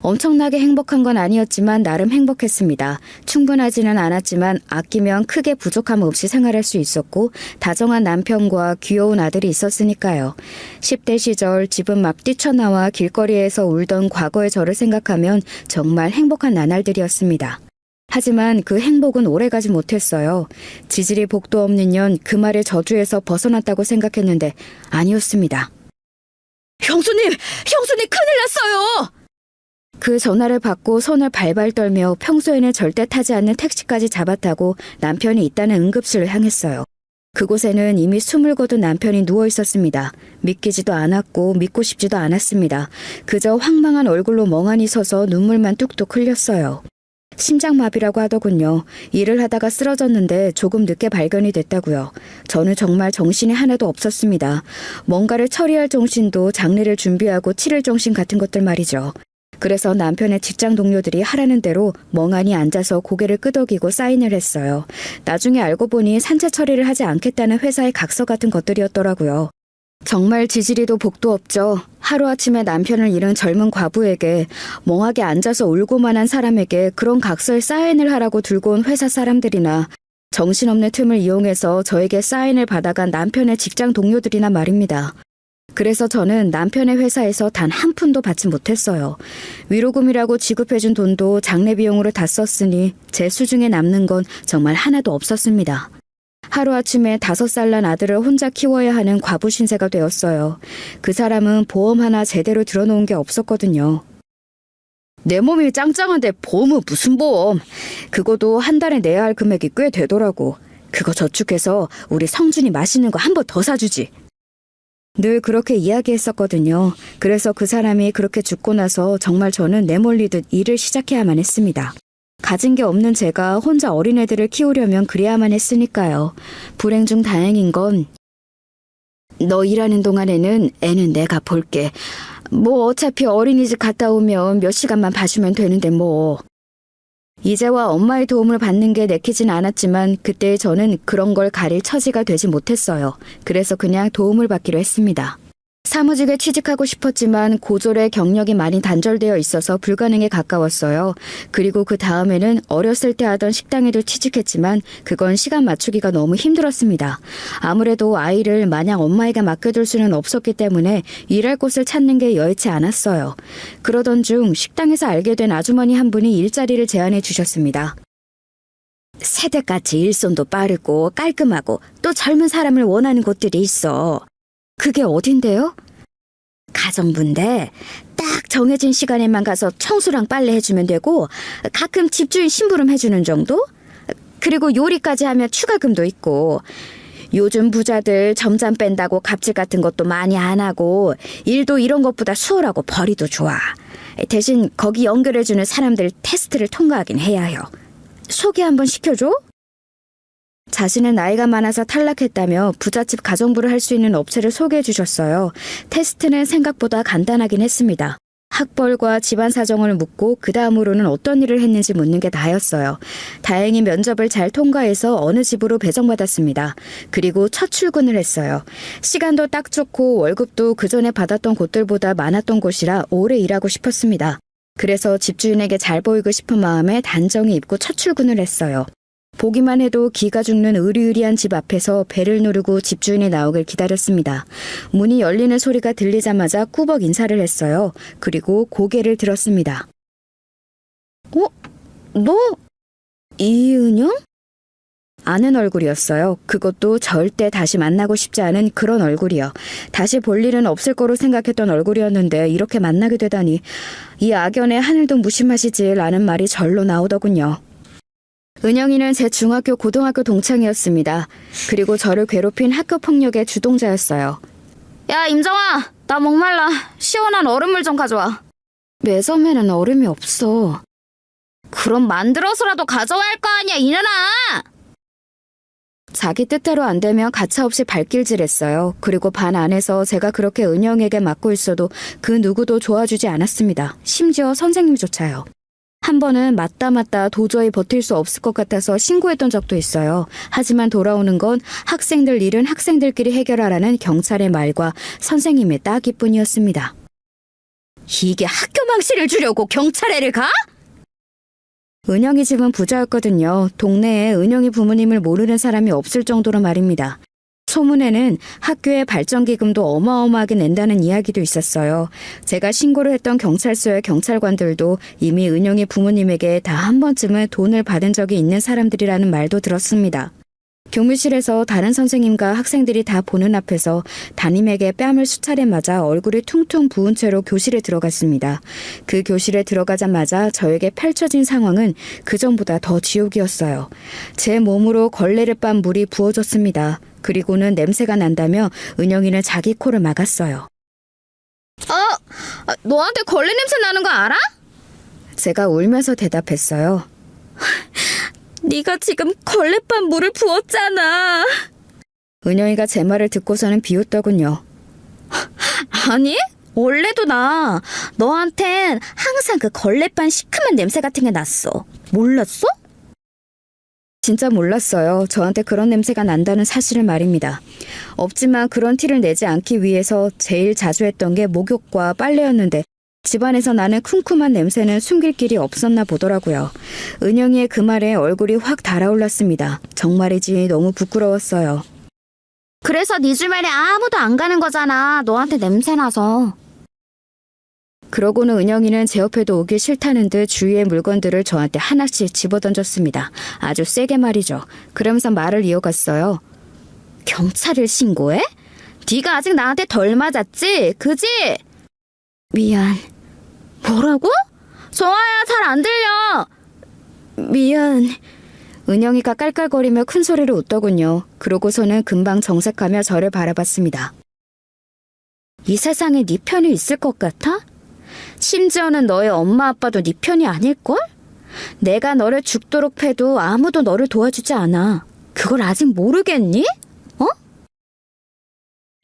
엄청나게 행복한 건 아니었지만 나름 행복했습니다. 충분하지는 않았지만 아끼면 크게 부족함 없이 생활할 수 있었고 다정한 남편과 귀여운 아들이 있었으니까요. 10대 시절 집은 막 뛰쳐나와 길거리에서 울던 과거의 저를 생각하면 정말 행복한 나날들이었습니다. 하지만 그 행복은 오래가지 못했어요. 지질이 복도 없는 년 그 말의 저주에서 벗어났다고 생각했는데 아니었습니다. 형수님! 형수님 큰일 났어요! 그 전화를 받고 손을 발발 떨며 평소에는 절대 타지 않는 택시까지 잡아타고 남편이 있다는 응급실을 향했어요. 그곳에는 이미 숨을 거둔 남편이 누워 있었습니다. 믿기지도 않았고 믿고 싶지도 않았습니다. 그저 황망한 얼굴로 멍하니 서서 눈물만 뚝뚝 흘렸어요. 심장마비라고 하더군요. 일을 하다가 쓰러졌는데 조금 늦게 발견이 됐다고요. 저는 정말 정신이 하나도 없었습니다. 뭔가를 처리할 정신도 장례를 준비하고 치를 정신 같은 것들 말이죠. 그래서 남편의 직장 동료들이 하라는 대로 멍하니 앉아서 고개를 끄덕이고 사인을 했어요. 나중에 알고 보니 산재 처리를 하지 않겠다는 회사의 각서 같은 것들이었더라고요. 정말 지지리도 복도 없죠. 하루아침에 남편을 잃은 젊은 과부에게, 멍하게 앉아서 울고만 한 사람에게 그런 각서에 사인을 하라고 들고 온 회사 사람들이나 정신없는 틈을 이용해서 저에게 사인을 받아간 남편의 직장 동료들이나 말입니다. 그래서 저는 남편의 회사에서 단 한 푼도 받지 못했어요. 위로금이라고 지급해준 돈도 장례 비용으로 다 썼으니 제 수중에 남는 건 정말 하나도 없었습니다. 하루아침에 5살 난 아들을 혼자 키워야 하는 과부 신세가 되었어요. 그 사람은 보험 하나 제대로 들어놓은 게 없었거든요. 내 몸이 짱짱한데 보험은 무슨 보험? 그거도 한 달에 내야 할 금액이 꽤 되더라고. 그거 저축해서 우리 성준이 맛있는 거 한 번 더 사주지. 늘 그렇게 이야기했었거든요. 그래서 그 사람이 그렇게 죽고 나서 정말 저는 내몰리듯 일을 시작해야만 했습니다. 가진 게 없는 제가 혼자 어린애들을 키우려면 그래야만 했으니까요. 불행 중 다행인 건 너 일하는 동안에는 애는 내가 볼게. 뭐 어차피 어린이집 갔다 오면 몇 시간만 봐주면 되는데 뭐. 이제와 엄마의 도움을 받는 게 내키진 않았지만 그때 저는 그런 걸 가릴 처지가 되지 못했어요. 그래서 그냥 도움을 받기로 했습니다. 사무직에 취직하고 싶었지만 고졸의 경력이 많이 단절되어 있어서 불가능에 가까웠어요. 그리고 그 다음에는 어렸을 때 하던 식당에도 취직했지만 그건 시간 맞추기가 너무 힘들었습니다. 아무래도 아이를 마냥 엄마에게 맡겨둘 수는 없었기 때문에 일할 곳을 찾는 게 여의치 않았어요. 그러던 중 식당에서 알게 된 아주머니 한 분이 일자리를 제안해 주셨습니다. 새댁같이 일손도 빠르고 깔끔하고 또 젊은 사람을 원하는 곳들이 있어. 그게 어딘데요? 가정부인데 딱 정해진 시간에만 가서 청소랑 빨래 해주면 되고 가끔 집주인 심부름 해주는 정도? 그리고 요리까지 하면 추가금도 있고 요즘 부자들 점잠 뺀다고 갑질 같은 것도 많이 안 하고 일도 이런 것보다 수월하고 벌이도 좋아. 대신 거기 연결해주는 사람들 테스트를 통과하긴 해야 해요. 소개 한번 시켜줘? 자신은 나이가 많아서 탈락했다며 부잣집 가정부를 할 수 있는 업체를 소개해 주셨어요. 테스트는 생각보다 간단하긴 했습니다. 학벌과 집안 사정을 묻고 그 다음으로는 어떤 일을 했는지 묻는 게 다였어요. 다행히 면접을 잘 통과해서 어느 집으로 배정받았습니다. 그리고 첫 출근을 했어요. 시간도 딱 좋고 월급도 그전에 받았던 곳들보다 많았던 곳이라 오래 일하고 싶었습니다. 그래서 집주인에게 잘 보이고 싶은 마음에 단정히 입고 첫 출근을 했어요. 보기만 해도 기가 죽는 으리으리한 집 앞에서 배를 누르고 집주인이 나오길 기다렸습니다. 문이 열리는 소리가 들리자마자 꾸벅 인사를 했어요. 그리고 고개를 들었습니다. 너? 이은영? 아는 얼굴이었어요. 그것도 절대 다시 만나고 싶지 않은 그런 얼굴이요. 다시 볼 일은 없을 거로 생각했던 얼굴이었는데 이렇게 만나게 되다니 이 악연의 하늘도 무심하시지 라는 말이 절로 나오더군요. 은영이는 제 중학교 고등학교 동창이었습니다. 그리고 저를 괴롭힌 학교 폭력의 주동자였어요. 야 임정아, 나 목말라. 시원한 얼음물 좀 가져와. 매점에는 얼음이 없어. 그럼 만들어서라도 가져와야 할 거 아니야 이년아. 자기 뜻대로 안 되면 가차없이 발길질했어요. 그리고 반 안에서 제가 그렇게 은영에게 맞고 있어도 그 누구도 좋아주지 않았습니다. 심지어 선생님조차요. 한 번은 맞다 도저히 버틸 수 없을 것 같아서 신고했던 적도 있어요. 하지만 돌아오는 건 학생들 일은 학생들끼리 해결하라는 경찰의 말과 선생님의 따기뿐이었습니다. 이게 학교 망신을 주려고 경찰에를 가? 은영이 집은 부자였거든요. 동네에 은영이 부모님을 모르는 사람이 없을 정도로 말입니다. 소문에는 학교에 발전기금도 어마어마하게 낸다는 이야기도 있었어요. 제가 신고를 했던 경찰서의 경찰관들도 이미 은영이 부모님에게 다 한 번쯤은 돈을 받은 적이 있는 사람들이라는 말도 들었습니다. 교무실에서 다른 선생님과 학생들이 다 보는 앞에서 담임에게 뺨을 수차례 맞아 얼굴이 퉁퉁 부은 채로 교실에 들어갔습니다. 그 교실에 들어가자마자 저에게 펼쳐진 상황은 그전보다 더 지옥이었어요. 제 몸으로 걸레를 빤 물이 부어졌습니다. 그리고는 냄새가 난다며 은영이는 자기 코를 막았어요. 너한테 걸레 냄새 나는 거 알아? 제가 울면서 대답했어요. 네가 지금 걸레판 물을 부었잖아. 은영이가 제 말을 듣고서는 비웃더군요. 아니, 원래도 나 너한텐 항상 그 걸레판 시큼한 냄새 같은 게 났어. 몰랐어? 진짜 몰랐어요. 저한테 그런 냄새가 난다는 사실을 말입니다. 없지만 그런 티를 내지 않기 위해서 제일 자주 했던 게 목욕과 빨래였는데 집안에서 나는 쿰쿰한 냄새는 숨길 길이 없었나 보더라고요. 은영이의 그 말에 얼굴이 확 달아올랐습니다. 정말이지 너무 부끄러웠어요. 그래서 네 주말에 아무도 안 가는 거잖아. 너한테 냄새 나서. 그러고는 은영이는 제 옆에도 오기 싫다는 듯 주위의 물건들을 저한테 하나씩 집어던졌습니다. 아주 세게 말이죠. 그러면서 말을 이어갔어요. 경찰을 신고해? 네가 아직 나한테 덜 맞았지? 그지? 미안. 뭐라고? 정아야, 잘 안 들려. 미안. 은영이가 깔깔거리며 큰 소리로 웃더군요. 그러고서는 금방 정색하며 저를 바라봤습니다. 이 세상에 네 편이 있을 것 같아? 심지어는 너의 엄마 아빠도 네 편이 아닐걸? 내가 너를 죽도록 패도 아무도 너를 도와주지 않아. 그걸 아직 모르겠니?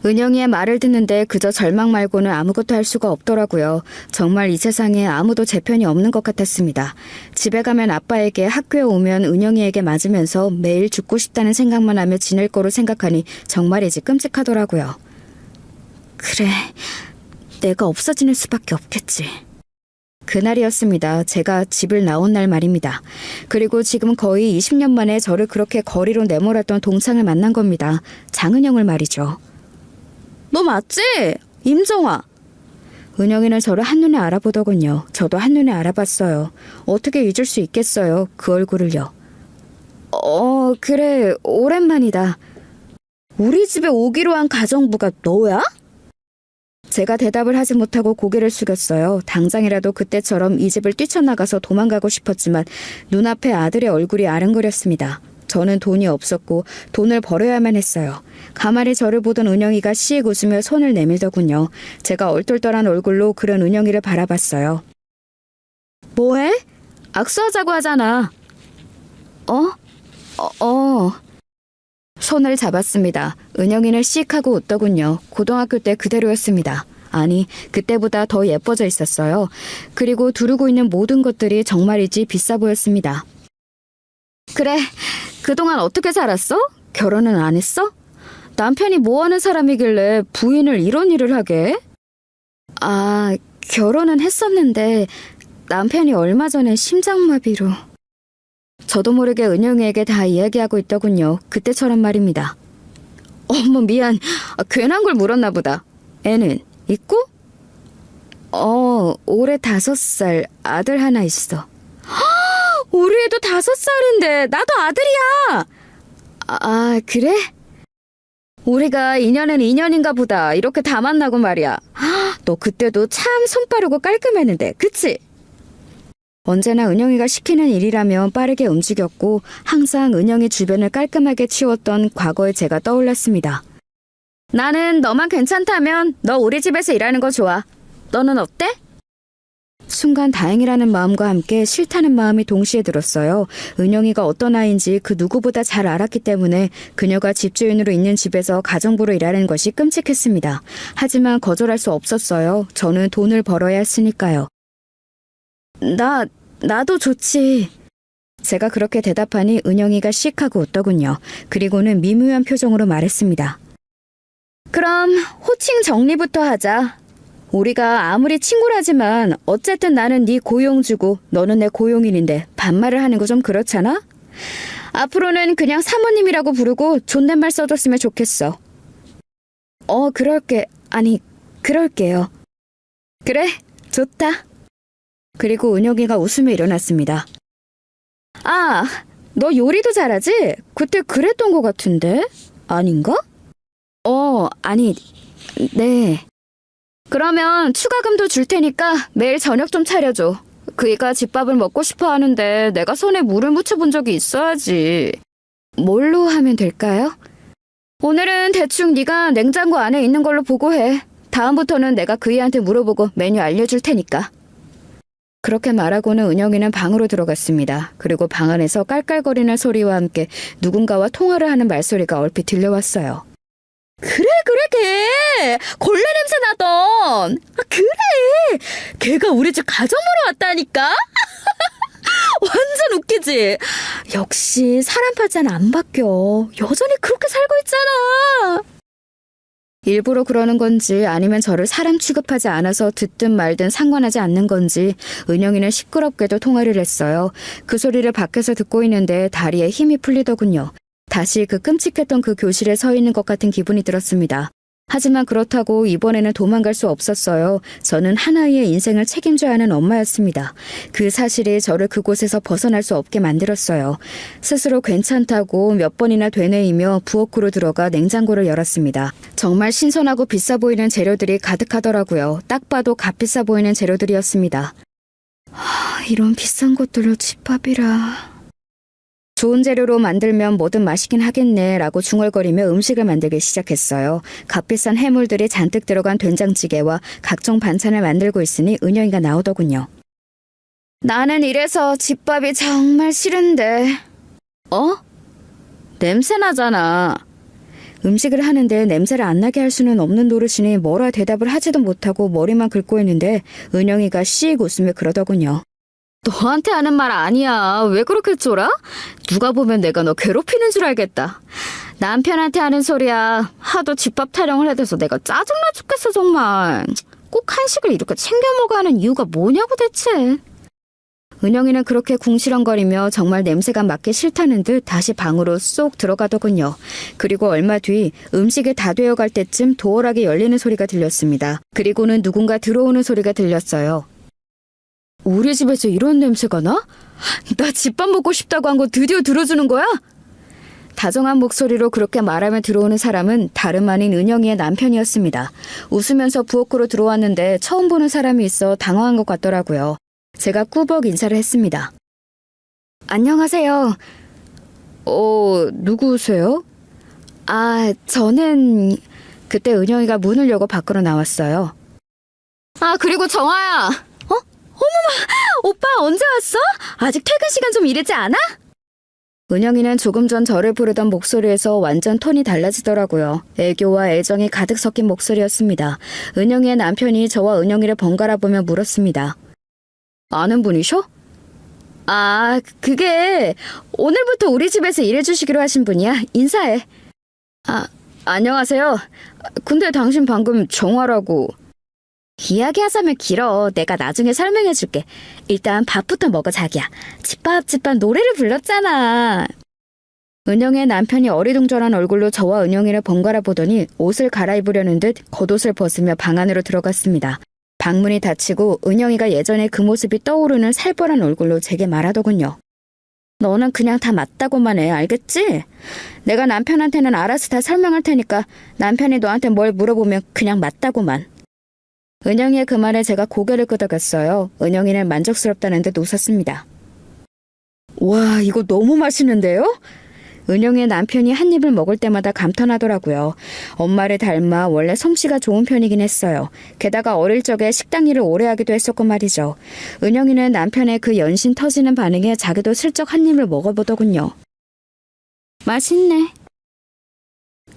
은영이의 말을 듣는데 그저 절망 말고는 아무것도 할 수가 없더라고요. 정말 이 세상에 아무도 제 편이 없는 것 같았습니다. 집에 가면 아빠에게, 학교에 오면 은영이에게 맞으면서 매일 죽고 싶다는 생각만 하며 지낼 거로 생각하니 정말이지 끔찍하더라고요. 그래, 내가 없어지는 수밖에 없겠지. 그날이었습니다. 제가 집을 나온 날 말입니다. 그리고 지금 거의 20년 만에 저를 그렇게 거리로 내몰았던 동창을 만난 겁니다. 장은영을 말이죠. 너 맞지? 임정화. 은영이는 저를 한눈에 알아보더군요. 저도 한눈에 알아봤어요. 어떻게 잊을 수 있겠어요. 그 얼굴을요. 그래, 오랜만이다. 우리 집에 오기로 한 가정부가 너야? 제가 대답을 하지 못하고 고개를 숙였어요. 당장이라도 그때처럼 이 집을 뛰쳐나가서 도망가고 싶었지만 눈앞에 아들의 얼굴이 아른거렸습니다. 저는 돈이 없었고 돈을 벌어야만 했어요. 가만히 저를 보던 은영이가 씩 웃으며 손을 내밀더군요. 제가 얼떨떨한 얼굴로 그런 은영이를 바라봤어요. 뭐해? 악수하자고 하잖아. 손을 잡았습니다. 은영이는 씩 하고 웃더군요. 고등학교 때 그대로였습니다. 아니, 그때보다 더 예뻐져 있었어요. 그리고 두르고 있는 모든 것들이 정말이지 비싸 보였습니다. 그래, 그동안 어떻게 살았어? 결혼은 안 했어? 남편이 뭐 하는 사람이길래 부인을 이런 일을 하게? 결혼은 했었는데 남편이 얼마 전에 심장마비로. 저도 모르게 은영이에게 다 이야기하고 있더군요. 그때처럼 말입니다. 어머, 미안. 괜한 걸 물었나 보다. 애는 있고? 올해 5살 아들 하나 있어. 우리 애도 5살인데 나도 아들이야. 그래? 우리가 인연은 인연인가 보다. 이렇게 다 만나고 말이야. 너 그때도 참 손 빠르고 깔끔했는데, 그치? 언제나 은영이가 시키는 일이라면 빠르게 움직였고 항상 은영이 주변을 깔끔하게 치웠던 과거의 제가 떠올랐습니다. 나는 너만 괜찮다면 너 우리 집에서 일하는 거 좋아. 너는 어때? 순간 다행이라는 마음과 함께 싫다는 마음이 동시에 들었어요. 은영이가 어떤 아이인지 그 누구보다 잘 알았기 때문에 그녀가 집주인으로 있는 집에서 가정부로 일하는 것이 끔찍했습니다. 하지만 거절할 수 없었어요. 저는 돈을 벌어야 했으니까요. 나도 좋지. 제가 그렇게 대답하니 은영이가 씩 하고 웃더군요. 그리고는 미묘한 표정으로 말했습니다. 그럼 호칭 정리부터 하자. 우리가 아무리 친구라지만 어쨌든 나는 네 고용주고 너는 내 고용인인데 반말을 하는 거 좀 그렇잖아? 앞으로는 그냥 사모님이라고 부르고 존댓말 써줬으면 좋겠어. 그럴게요. 그래, 좋다. 그리고 은영이가 웃으며 일어났습니다. 아, 너 요리도 잘하지? 그때 그랬던 것 같은데? 아닌가? 네. 그러면 추가금도 줄 테니까 매일 저녁 좀 차려줘. 그이가 집밥을 먹고 싶어 하는데 내가 손에 물을 묻혀본 적이 있어야지. 뭘로 하면 될까요? 오늘은 대충 네가 냉장고 안에 있는 걸로 보고해. 다음부터는 내가 그이한테 물어보고 메뉴 알려줄 테니까. 그렇게 말하고는 은영이는 방으로 들어갔습니다. 그리고 방 안에서 깔깔거리는 소리와 함께 누군가와 통화를 하는 말소리가 얼핏 들려왔어요. 그래, 걔! 걸레 냄새 나던! 그래! 걔가 우리 집 가정 보러 왔다니까? 완전 웃기지? 역시 사람 팔자는 안 바뀌어. 여전히 그렇게 살고 있잖아. 일부러 그러는 건지 아니면 저를 사람 취급하지 않아서 듣든 말든 상관하지 않는 건지 은영이는 시끄럽게도 통화를 했어요. 그 소리를 밖에서 듣고 있는데 다리에 힘이 풀리더군요. 다시 그 끔찍했던 그 교실에 서 있는 것 같은 기분이 들었습니다. 하지만 그렇다고 이번에는 도망갈 수 없었어요. 저는 하나의 인생을 책임져야 하는 엄마였습니다. 그 사실이 저를 그곳에서 벗어날 수 없게 만들었어요. 스스로 괜찮다고 몇 번이나 되뇌이며 부엌으로 들어가 냉장고를 열었습니다. 정말 신선하고 비싸 보이는 재료들이 가득하더라고요. 딱 봐도 값비싸 보이는 재료들이었습니다. 이런 비싼 것들로 집밥이라... 좋은 재료로 만들면 뭐든 맛있긴 하겠네 라고 중얼거리며 음식을 만들기 시작했어요. 값비싼 해물들이 잔뜩 들어간 된장찌개와 각종 반찬을 만들고 있으니 은영이가 나오더군요. 나는 이래서 집밥이 정말 싫은데. 냄새 나잖아. 음식을 하는데 냄새를 안 나게 할 수는 없는 노릇이니 뭐라 대답을 하지도 못하고 머리만 긁고 있는데 은영이가 씩 웃으며 그러더군요. 너한테 하는 말 아니야. 왜 그렇게 쫄아? 누가 보면 내가 너 괴롭히는 줄 알겠다. 남편한테 하는 소리야. 하도 집밥 타령을 해대서 내가 짜증나 죽겠어 정말. 꼭 한식을 이렇게 챙겨 먹어야 하는 이유가 뭐냐고 대체. 은영이는 그렇게 궁시렁거리며 정말 냄새가 맡기 싫다는 듯 다시 방으로 쏙 들어가더군요. 그리고 얼마 뒤 음식이 다 되어갈 때쯤 도어락이 열리는 소리가 들렸습니다. 그리고는 누군가 들어오는 소리가 들렸어요. 우리 집에서 이런 냄새가 나? 나 집밥 먹고 싶다고 한 거 드디어 들어주는 거야? 다정한 목소리로 그렇게 말하며 들어오는 사람은 다름 아닌 은영이의 남편이었습니다. 웃으면서 부엌으로 들어왔는데 처음 보는 사람이 있어 당황한 것 같더라고요. 제가 꾸벅 인사를 했습니다. 안녕하세요. 누구세요? 저는... 그때 은영이가 문을 열고 밖으로 나왔어요. 그리고 정아야! 오빠 언제 왔어? 아직 퇴근 시간 좀 이르지 않아? 은영이는 조금 전 저를 부르던 목소리에서 완전 톤이 달라지더라고요. 애교와 애정이 가득 섞인 목소리였습니다. 은영이의 남편이 저와 은영이를 번갈아 보며 물었습니다. 아는 분이셔? 그게 오늘부터 우리 집에서 일해주시기로 하신 분이야. 인사해. 안녕하세요. 근데 당신 방금 정화라고... 이야기하자면 길어. 내가 나중에 설명해줄게. 일단 밥부터 먹어 자기야. 집밥 노래를 불렀잖아. 은영의 남편이 어리둥절한 얼굴로 저와 은영이를 번갈아 보더니 옷을 갈아입으려는 듯 겉옷을 벗으며 방 안으로 들어갔습니다. 방문이 닫히고 은영이가 예전에 그 모습이 떠오르는 살벌한 얼굴로 제게 말하더군요. 너는 그냥 다 맞다고만 해. 알겠지? 내가 남편한테는 알아서 다 설명할 테니까 남편이 너한테 뭘 물어보면 그냥 맞다고만. 은영이의 그 말에 제가 고개를 끄덕였어요. 은영이는 만족스럽다는 듯 웃었습니다. 와, 이거 너무 맛있는데요? 은영이의 남편이 한 입을 먹을 때마다 감탄하더라고요. 엄마를 닮아 원래 솜씨가 좋은 편이긴 했어요. 게다가 어릴 적에 식당 일을 오래 하기도 했었고 말이죠. 은영이는 남편의 그 연신 터지는 반응에 자기도 슬쩍 한 입을 먹어보더군요. 맛있네.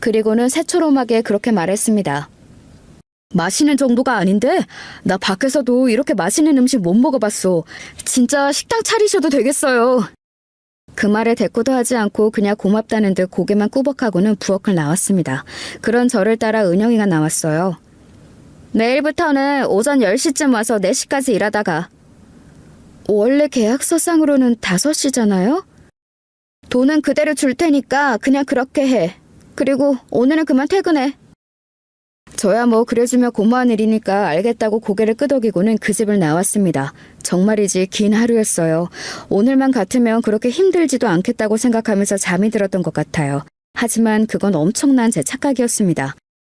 그리고는 새초롬하게 그렇게 말했습니다. 마시는 정도가 아닌데? 나 밖에서도 이렇게 맛있는 음식 못 먹어봤어. 진짜 식당 차리셔도 되겠어요. 그 말에 대꾸도 하지 않고 그냥 고맙다는 듯 고개만 꾸벅하고는 부엌을 나왔습니다. 그런 저를 따라 은영이가 나왔어요. 내일부터는 오전 10시쯤 와서 4시까지 일하다가. 원래 계약서상으로는 5시잖아요? 돈은 그대로 줄 테니까 그냥 그렇게 해. 그리고 오늘은 그만 퇴근해. 저야 뭐 그래주며 고마운 일이니까 알겠다고 고개를 끄덕이고는 그 집을 나왔습니다. 정말이지 긴 하루였어요. 오늘만 같으면 그렇게 힘들지도 않겠다고 생각하면서 잠이 들었던 것 같아요. 하지만 그건 엄청난 제 착각이었습니다.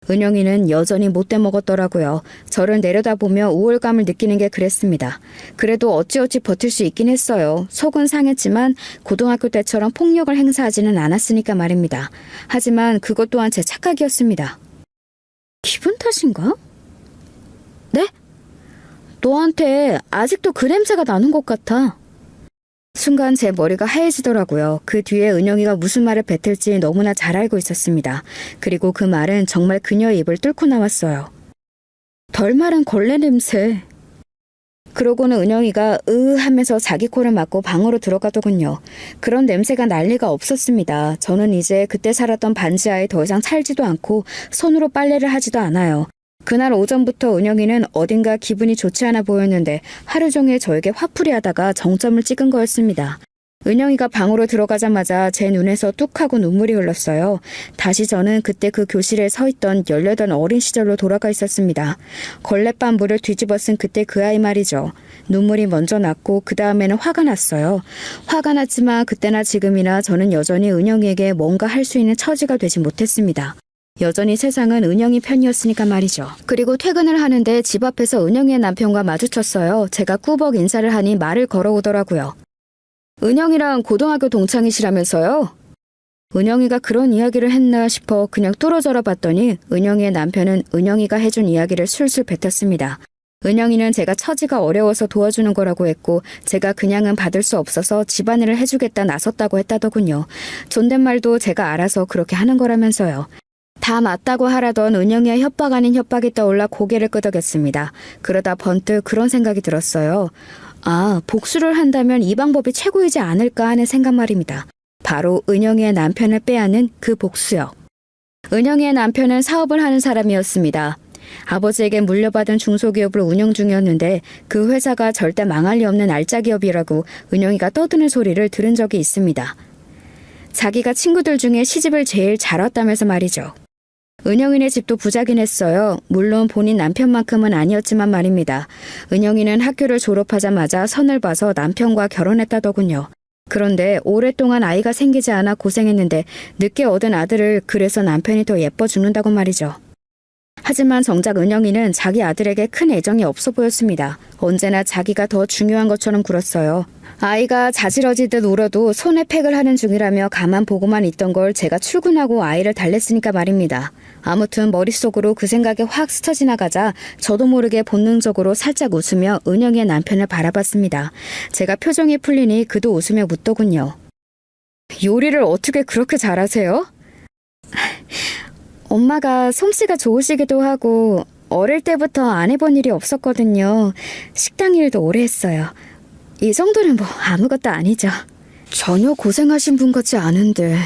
은영이는 여전히 못돼 먹었더라고요. 저를 내려다보며 우울감을 느끼는 게 그랬습니다. 그래도 어찌어찌 버틸 수 있긴 했어요. 속은 상했지만 고등학교 때처럼 폭력을 행사하지는 않았으니까 말입니다. 하지만 그것 또한 제 착각이었습니다. 기분 탓인가? 네? 너한테 아직도 그 냄새가 나는 것 같아. 순간 제 머리가 하얘지더라고요. 그 뒤에 은영이가 무슨 말을 뱉을지 너무나 잘 알고 있었습니다. 그리고 그 말은 정말 그녀의 입을 뚫고 나왔어요. 덜 마른 걸레 냄새. 그러고는 은영이가 하면서 자기 코를 막고 방으로 들어가더군요. 그런 냄새가 날 리가 없었습니다. 저는 이제 그때 살았던 반지하에 더 이상 살지도 않고 손으로 빨래를 하지도 않아요. 그날 오전부터 은영이는 어딘가 기분이 좋지 않아 보였는데 하루 종일 저에게 화풀이 하다가 정점을 찍은 거였습니다. 은영이가 방으로 들어가자마자 제 눈에서 뚝 하고 눈물이 흘렀어요. 다시 저는 그때 그 교실에 서 있던 18 어린 시절로 돌아가 있었습니다. 걸레밥 물을 뒤집어 쓴 그때 그 아이 말이죠. 눈물이 먼저 났고 그 다음에는 화가 났어요. 화가 났지만 그때나 지금이나 저는 여전히 은영이에게 뭔가 할 수 있는 처지가 되지 못했습니다. 여전히 세상은 은영이 편이었으니까 말이죠. 그리고 퇴근을 하는데 집 앞에서 은영이의 남편과 마주쳤어요. 제가 꾸벅 인사를 하니 말을 걸어오더라고요. 은영이랑 고등학교 동창이시라면서요? 은영이가 그런 이야기를 했나 싶어 그냥 뚫어져라 봤더니 은영이의 남편은 은영이가 해준 이야기를 술술 뱉었습니다. 은영이는 제가 처지가 어려워서 도와주는 거라고 했고 제가 그냥은 받을 수 없어서 집안일을 해주겠다 나섰다고 했다더군요. 존댓말도 제가 알아서 그렇게 하는 거라면서요. 다 맞다고 하라던 은영이의 협박 아닌 협박이 떠올라 고개를 끄덕였습니다. 그러다 번뜩 그런 생각이 들었어요. 아, 복수를 한다면 이 방법이 최고이지 않을까 하는 생각 말입니다. 바로 은영이의 남편을 빼앗는 그 복수요. 은영이의 남편은 사업을 하는 사람이었습니다. 아버지에게 물려받은 중소기업을 운영 중이었는데 그 회사가 절대 망할 리 없는 알짜 기업이라고 은영이가 떠드는 소리를 들은 적이 있습니다. 자기가 친구들 중에 시집을 제일 잘 왔다면서 말이죠. 은영이네 집도 부자긴 했어요. 물론 본인 남편만큼은 아니었지만 말입니다. 은영이는 학교를 졸업하자마자 선을 봐서 남편과 결혼했다더군요. 그런데 오랫동안 아이가 생기지 않아 고생했는데 늦게 얻은 아들을 그래서 남편이 더 예뻐 죽는다고 말이죠. 하지만 정작 은영이는 자기 아들에게 큰 애정이 없어 보였습니다. 언제나 자기가 더 중요한 것처럼 굴었어요. 아이가 자지러지듯 울어도 손에 팩을 하는 중이라며 가만 보고만 있던 걸 제가 출근하고 아이를 달랬으니까 말입니다. 아무튼 머릿속으로 그 생각이 확 스쳐 지나가자 저도 모르게 본능적으로 살짝 웃으며 은영이의 남편을 바라봤습니다. 제가 표정이 풀리니 그도 웃으며 묻더군요. 요리를 어떻게 그렇게 잘하세요? 엄마가 솜씨가 좋으시기도 하고 어릴 때부터 안 해본 일이 없었거든요. 식당 일도 오래 했어요. 이 정도는 뭐 아무것도 아니죠. 전혀 고생하신 분 같지 않은데.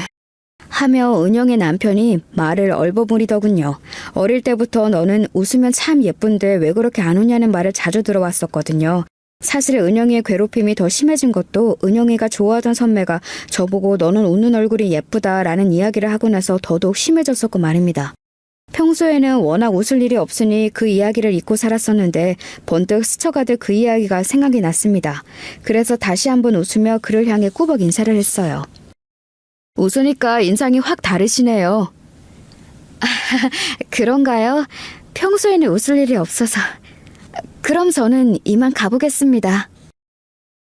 하며 은영의 남편이 말을 얼버무리더군요. 어릴 때부터 너는 웃으면 참 예쁜데 왜 그렇게 안 웃냐는 말을 자주 들어왔었거든요. 사실 은영이의 괴롭힘이 더 심해진 것도 은영이가 좋아하던 선배가 저보고 너는 웃는 얼굴이 예쁘다라는 이야기를 하고 나서 더더욱 심해졌었고 말입니다. 평소에는 워낙 웃을 일이 없으니 그 이야기를 잊고 살았었는데 번뜩 스쳐가듯 그 이야기가 생각이 났습니다. 그래서 다시 한번 웃으며 그를 향해 꾸벅 인사를 했어요. 웃으니까 인상이 확 다르시네요. 그런가요? 평소에는 웃을 일이 없어서. 그럼 저는 이만 가보겠습니다.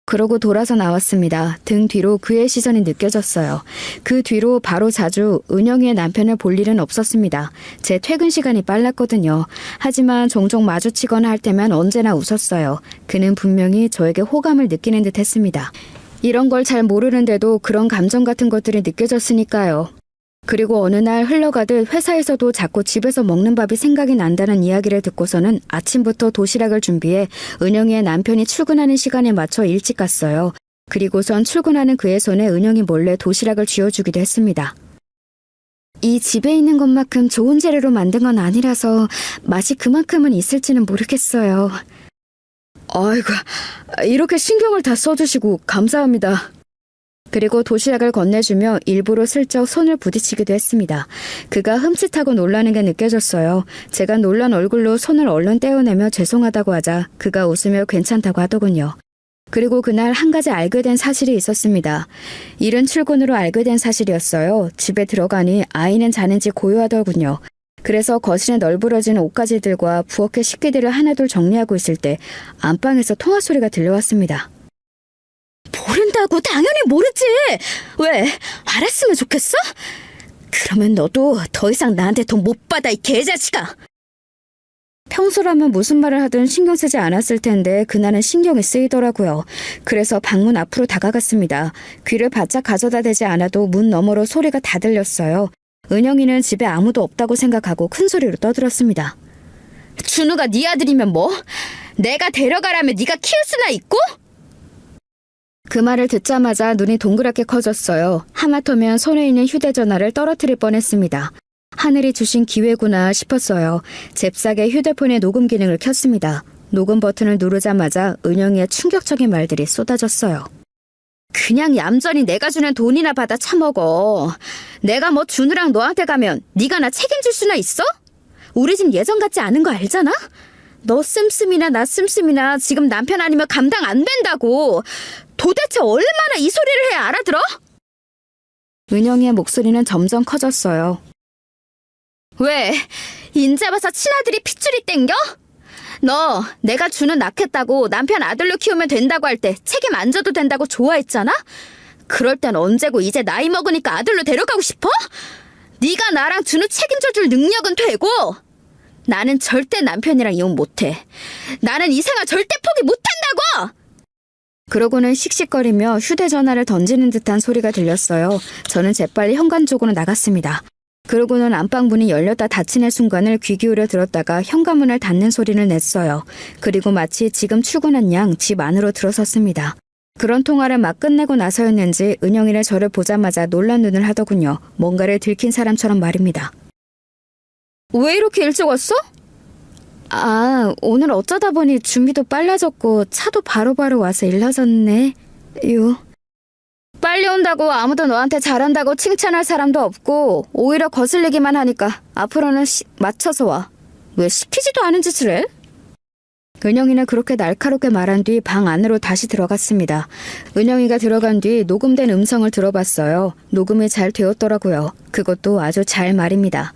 그러고 돌아서 나왔습니다. 등 뒤로 그의 시선이 느껴졌어요. 그 뒤로 바로 자주 은영이의 남편을 볼 일은 없었습니다. 제 퇴근 시간이 빨랐거든요. 하지만 종종 마주치거나 할 때면 언제나 웃었어요. 그는 분명히 저에게 호감을 느끼는 듯 했습니다. 이런 걸 잘 모르는데도 그런 감정 같은 것들이 느껴졌으니까요. 그리고 어느 날 흘러가듯 회사에서도 자꾸 집에서 먹는 밥이 생각이 난다는 이야기를 듣고서는 아침부터 도시락을 준비해 은영이의 남편이 출근하는 시간에 맞춰 일찍 갔어요. 그리고선 출근하는 그의 손에 은영이 몰래 도시락을 쥐어주기도 했습니다. 이 집에 있는 것만큼 좋은 재료로 만든 건 아니라서 맛이 그만큼은 있을지는 모르겠어요. 아이고, 이렇게 신경을 다 써주시고 감사합니다. 그리고 도시락을 건네주며 일부러 슬쩍 손을 부딪히기도 했습니다. 그가 흠칫하고 놀라는 게 느껴졌어요. 제가 놀란 얼굴로 손을 얼른 떼어내며 죄송하다고 하자 그가 웃으며 괜찮다고 하더군요. 그리고 그날 한 가지 알게 된 사실이 있었습니다. 이른 출근으로 알게 된 사실이었어요. 집에 들어가니 아이는 자는지 고요하더군요. 그래서 거실에 널브러진 옷가지들과 부엌의 식기들을 하나둘 정리하고 있을 때 안방에서 통화 소리가 들려왔습니다. 모른다고 당연히 모르지. 왜? 알았으면 좋겠어? 그러면 너도 더 이상 나한테 돈 못 받아, 이 개자식아. 평소라면 무슨 말을 하든 신경 쓰지 않았을 텐데 그날은 신경이 쓰이더라고요. 그래서 방문 앞으로 다가갔습니다. 귀를 바짝 가져다 대지 않아도 문 너머로 소리가 다 들렸어요. 은영이는 집에 아무도 없다고 생각하고 큰 소리로 떠들었습니다. 준우가 네 아들이면 뭐? 내가 데려가라면 네가 키울 수나 있고? 그 말을 듣자마자 눈이 동그랗게 커졌어요. 하마터면 손에 있는 휴대전화를 떨어뜨릴 뻔했습니다. 하늘이 주신 기회구나 싶었어요. 잽싸게 휴대폰의 녹음 기능을 켰습니다. 녹음 버튼을 누르자마자 은영이의 충격적인 말들이 쏟아졌어요. 그냥 얌전히 내가 주는 돈이나 받아 처먹어. 내가 뭐 준우랑 너한테 가면 네가 나 책임질 수나 있어? 우리 집 예전 같지 않은 거 알잖아? 너 씀씀이나 나 씀씀이나 지금 남편 아니면 감당 안 된다고. 도대체 얼마나 이 소리를 해야 알아들어? 은영이의 목소리는 점점 커졌어요. 왜? 인제 와서 친아들이 핏줄이 땡겨? 너 내가 준우 낳겠다고 남편 아들로 키우면 된다고 할 때 책임 안 져도 된다고 좋아했잖아? 그럴 땐 언제고 이제 나이 먹으니까 아들로 데려가고 싶어? 네가 나랑 준우 책임져줄 능력은 되고 나는 절대 남편이랑 이혼 못해. 나는 이 생활 절대 포기 못한다고! 그러고는 씩씩거리며 휴대전화를 던지는 듯한 소리가 들렸어요. 저는 재빨리 현관 쪽으로 나갔습니다. 그러고는 안방 문이 열렸다 닫히는 순간을 귀 기울여 들었다가 현관문을 닫는 소리를 냈어요. 그리고 마치 지금 출근한 양 집 안으로 들어섰습니다. 그런 통화를 막 끝내고 나서였는지 은영이는 저를 보자마자 놀란 눈을 하더군요. 뭔가를 들킨 사람처럼 말입니다. 왜 이렇게 일찍 왔어? 오늘 어쩌다 보니 준비도 빨라졌고 차도 바로바로 와서 일러졌네. 빨리 온다고 아무도 너한테 잘한다고 칭찬할 사람도 없고 오히려 거슬리기만 하니까 앞으로는 맞춰서 와. 왜 시키지도 않은 짓을 해? 은영이는 그렇게 날카롭게 말한 뒤 방 안으로 다시 들어갔습니다. 은영이가 들어간 뒤 녹음된 음성을 들어봤어요. 녹음이 잘 되었더라고요. 그것도 아주 잘 말입니다.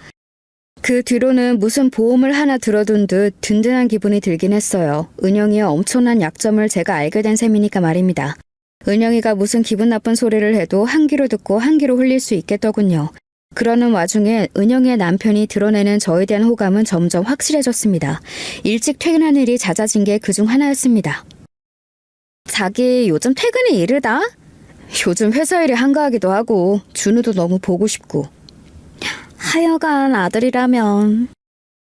그 뒤로는 무슨 보험을 하나 들어둔 듯 든든한 기분이 들긴 했어요. 은영이의 엄청난 약점을 제가 알게 된 셈이니까 말입니다. 은영이가 무슨 기분 나쁜 소리를 해도 한 귀로 듣고 한 귀로 흘릴 수 있겠더군요. 그러는 와중에 은영이의 남편이 드러내는 저에 대한 호감은 점점 확실해졌습니다. 일찍 퇴근하는 일이 잦아진 게 그중 하나였습니다. 자기 요즘 퇴근이 이르다? 요즘 회사 일이 한가하기도 하고 준우도 너무 보고 싶고. 하여간 아들이라면.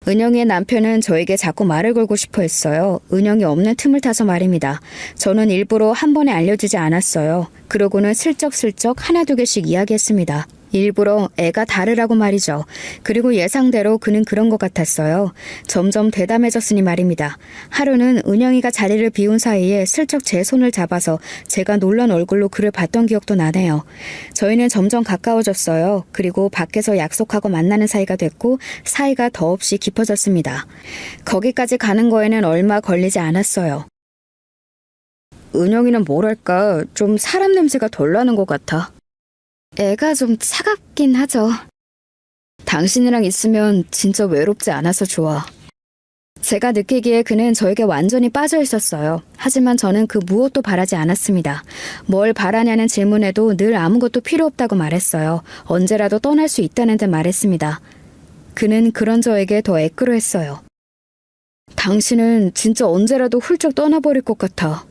은영이의 남편은 저에게 자꾸 말을 걸고 싶어 했어요. 은영이 없는 틈을 타서 말입니다. 저는 일부러 한 번에 알려주지 않았어요. 그러고는 슬쩍슬쩍 하나 두 개씩 이야기했습니다. 일부러 애가 다르라고 말이죠. 그리고 예상대로 그는 그런 것 같았어요. 점점 대담해졌으니 말입니다. 하루는 은영이가 자리를 비운 사이에 슬쩍 제 손을 잡아서 제가 놀란 얼굴로 그를 봤던 기억도 나네요. 저희는 점점 가까워졌어요. 그리고 밖에서 약속하고 만나는 사이가 됐고 사이가 더없이 깊어졌습니다. 거기까지 가는 거에는 얼마 걸리지 않았어요. 은영이는 뭐랄까 좀 사람 냄새가 덜 나는 것 같아. 애가 좀 차갑긴 하죠. 당신이랑 있으면 진짜 외롭지 않아서 좋아. 제가 느끼기에 그는 저에게 완전히 빠져 있었어요. 하지만 저는 그 무엇도 바라지 않았습니다. 뭘 바라냐는 질문에도 늘 아무것도 필요 없다고 말했어요. 언제라도 떠날 수 있다는 듯 말했습니다. 그는 그런 저에게 더 애끌어했어요. 당신은 진짜 언제라도 훌쩍 떠나버릴 것 같아.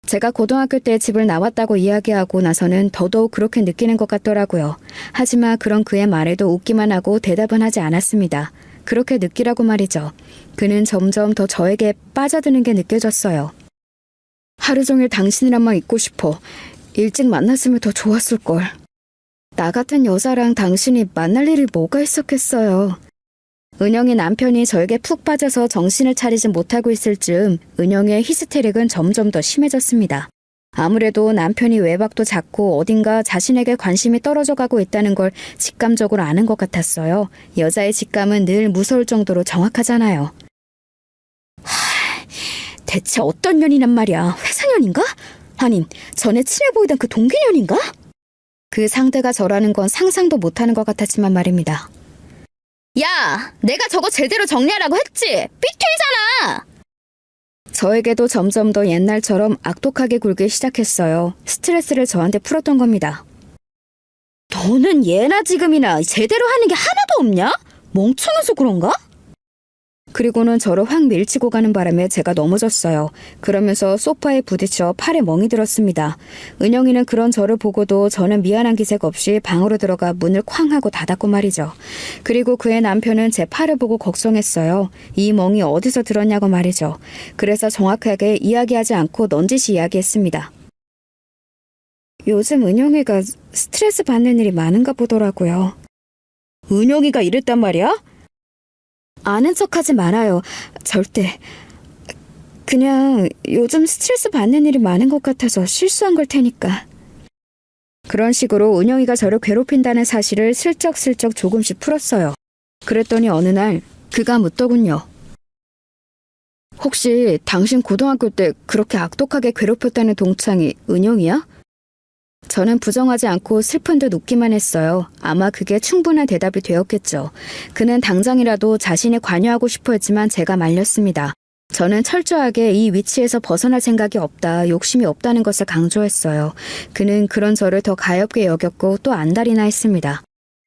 제가 고등학교 때 집을 나왔다고 이야기하고 나서는 더더욱 그렇게 느끼는 것 같더라고요. 하지만 그런 그의 말에도 웃기만 하고 대답은 하지 않았습니다. 그렇게 느끼라고 말이죠. 그는 점점 더 저에게 빠져드는 게 느껴졌어요. 하루 종일 당신이랑만 있고 싶어. 일찍 만났으면 더 좋았을걸. 나 같은 여자랑 당신이 만날 일이 뭐가 있었겠어요. 은영의 남편이 저에게 푹 빠져서 정신을 차리지 못하고 있을 즈음 은영의 히스테릭은 점점 더 심해졌습니다. 아무래도 남편이 외박도 잦고 어딘가 자신에게 관심이 떨어져 가고 있다는 걸 직감적으로 아는 것 같았어요. 여자의 직감은 늘 무서울 정도로 정확하잖아요. 대체 어떤 년이란 말이야? 회사년인가? 아님 전에 친해 보이던 그 동기년인가? 그 상대가 저라는 건 상상도 못하는 것 같았지만 말입니다. 야, 내가 저거 제대로 정리하라고 했지? 삐뚤잖아! 저에게도 점점 더 옛날처럼 악독하게 굴기 시작했어요. 스트레스를 저한테 풀었던 겁니다. 너는 예나 지금이나 제대로 하는 게 하나도 없냐? 멍청해서 그런가? 그리고는 저를 확 밀치고 가는 바람에 제가 넘어졌어요. 그러면서 소파에 부딪혀 팔에 멍이 들었습니다. 은영이는 그런 저를 보고도 저는 미안한 기색 없이 방으로 들어가 문을 쾅 하고 닫았고 말이죠. 그리고 그의 남편은 제 팔을 보고 걱정했어요. 이 멍이 어디서 들었냐고 말이죠. 그래서 정확하게 이야기하지 않고 넌지시 이야기했습니다. 요즘 은영이가 스트레스 받는 일이 많은가 보더라고요. 은영이가 이랬단 말이야? 아는 척하지 말아요. 절대. 그냥 요즘 스트레스 받는 일이 많은 것 같아서 실수한 걸 테니까. 그런 식으로 은영이가 저를 괴롭힌다는 사실을 슬쩍슬쩍 조금씩 풀었어요. 그랬더니 어느 날 그가 묻더군요. 혹시 당신 고등학교 때 그렇게 악독하게 괴롭혔다는 동창이 은영이야? 저는 부정하지 않고 슬픈 듯 웃기만 했어요. 아마 그게 충분한 대답이 되었겠죠. 그는 당장이라도 자신이 관여하고 싶어 했지만 제가 말렸습니다. 저는 철저하게 이 위치에서 벗어날 생각이 없다, 욕심이 없다는 것을 강조했어요. 그는 그런 저를 더 가엾게 여겼고 또 안달이나 했습니다.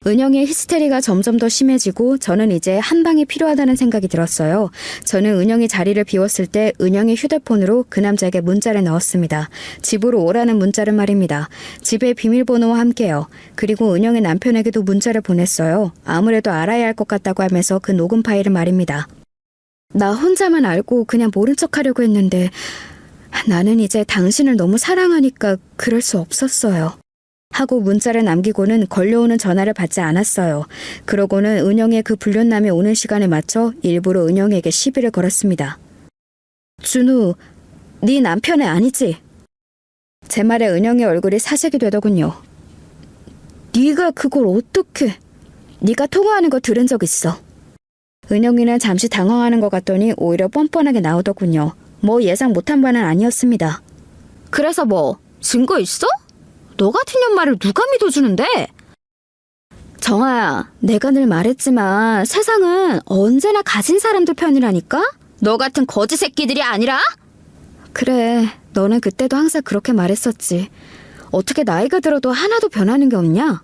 은영의 히스테리가 점점 더 심해지고 저는 이제 한 방이 필요하다는 생각이 들었어요. 저는 은영이 자리를 비웠을 때 은영의 휴대폰으로 그 남자에게 문자를 넣었습니다. 집으로 오라는 문자를 말입니다. 집의 비밀번호와 함께요. 그리고 은영의 남편에게도 문자를 보냈어요. 아무래도 알아야 할 것 같다고 하면서 그 녹음 파일을 말입니다. 나 혼자만 알고 그냥 모른 척하려고 했는데 나는 이제 당신을 너무 사랑하니까 그럴 수 없었어요. 하고 문자를 남기고는 걸려오는 전화를 받지 않았어요. 그러고는 은영의 그 불륜남이 오는 시간에 맞춰 일부러 은영에게 시비를 걸었습니다. 준우, 네 남편애 아니지? 제 말에 은영의 얼굴이 사색이 되더군요. 네가 그걸 어떻게... 네가 통화하는 거 들은 적 있어. 은영이는 잠시 당황하는 것 같더니 오히려 뻔뻔하게 나오더군요. 뭐 예상 못한 바는 아니었습니다. 그래서 뭐 증거 있어? 너 같은 년 말을 누가 믿어주는데? 정아야, 내가 늘 말했지만 세상은 언제나 가진 사람들 편이라니까? 너 같은 거지 새끼들이 아니라? 그래, 너는 그때도 항상 그렇게 말했었지. 어떻게 나이가 들어도 하나도 변하는 게 없냐?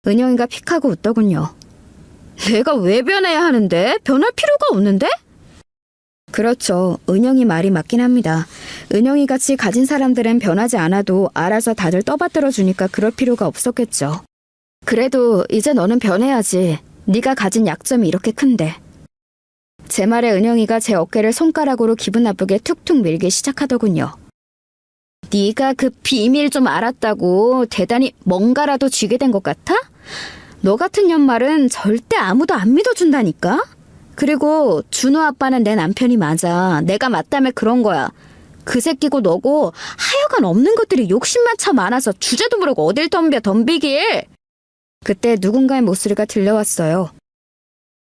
은영이가 픽하고 웃더군요. 내가 왜 변해야 하는데? 변할 필요가 없는데? 그렇죠. 은영이 말이 맞긴 합니다. 은영이 같이 가진 사람들은 변하지 않아도 알아서 다들 떠받들어 주니까 그럴 필요가 없었겠죠. 그래도 이제 너는 변해야지. 네가 가진 약점이 이렇게 큰데. 제 말에 은영이가 제 어깨를 손가락으로 기분 나쁘게 툭툭 밀기 시작하더군요. 네가 그 비밀 좀 알았다고 대단히 뭔가라도 쥐게 된 것 같아? 너 같은 년말은 절대 아무도 안 믿어준다니까? 그리고 준호 아빠는 내 남편이 맞아. 내가 맞다며 그런 거야. 그 새끼고 너고 하여간 없는 것들이 욕심만 참 많아서 주제도 모르고 어딜 덤비길. 그때 누군가의 목소리가 들려왔어요.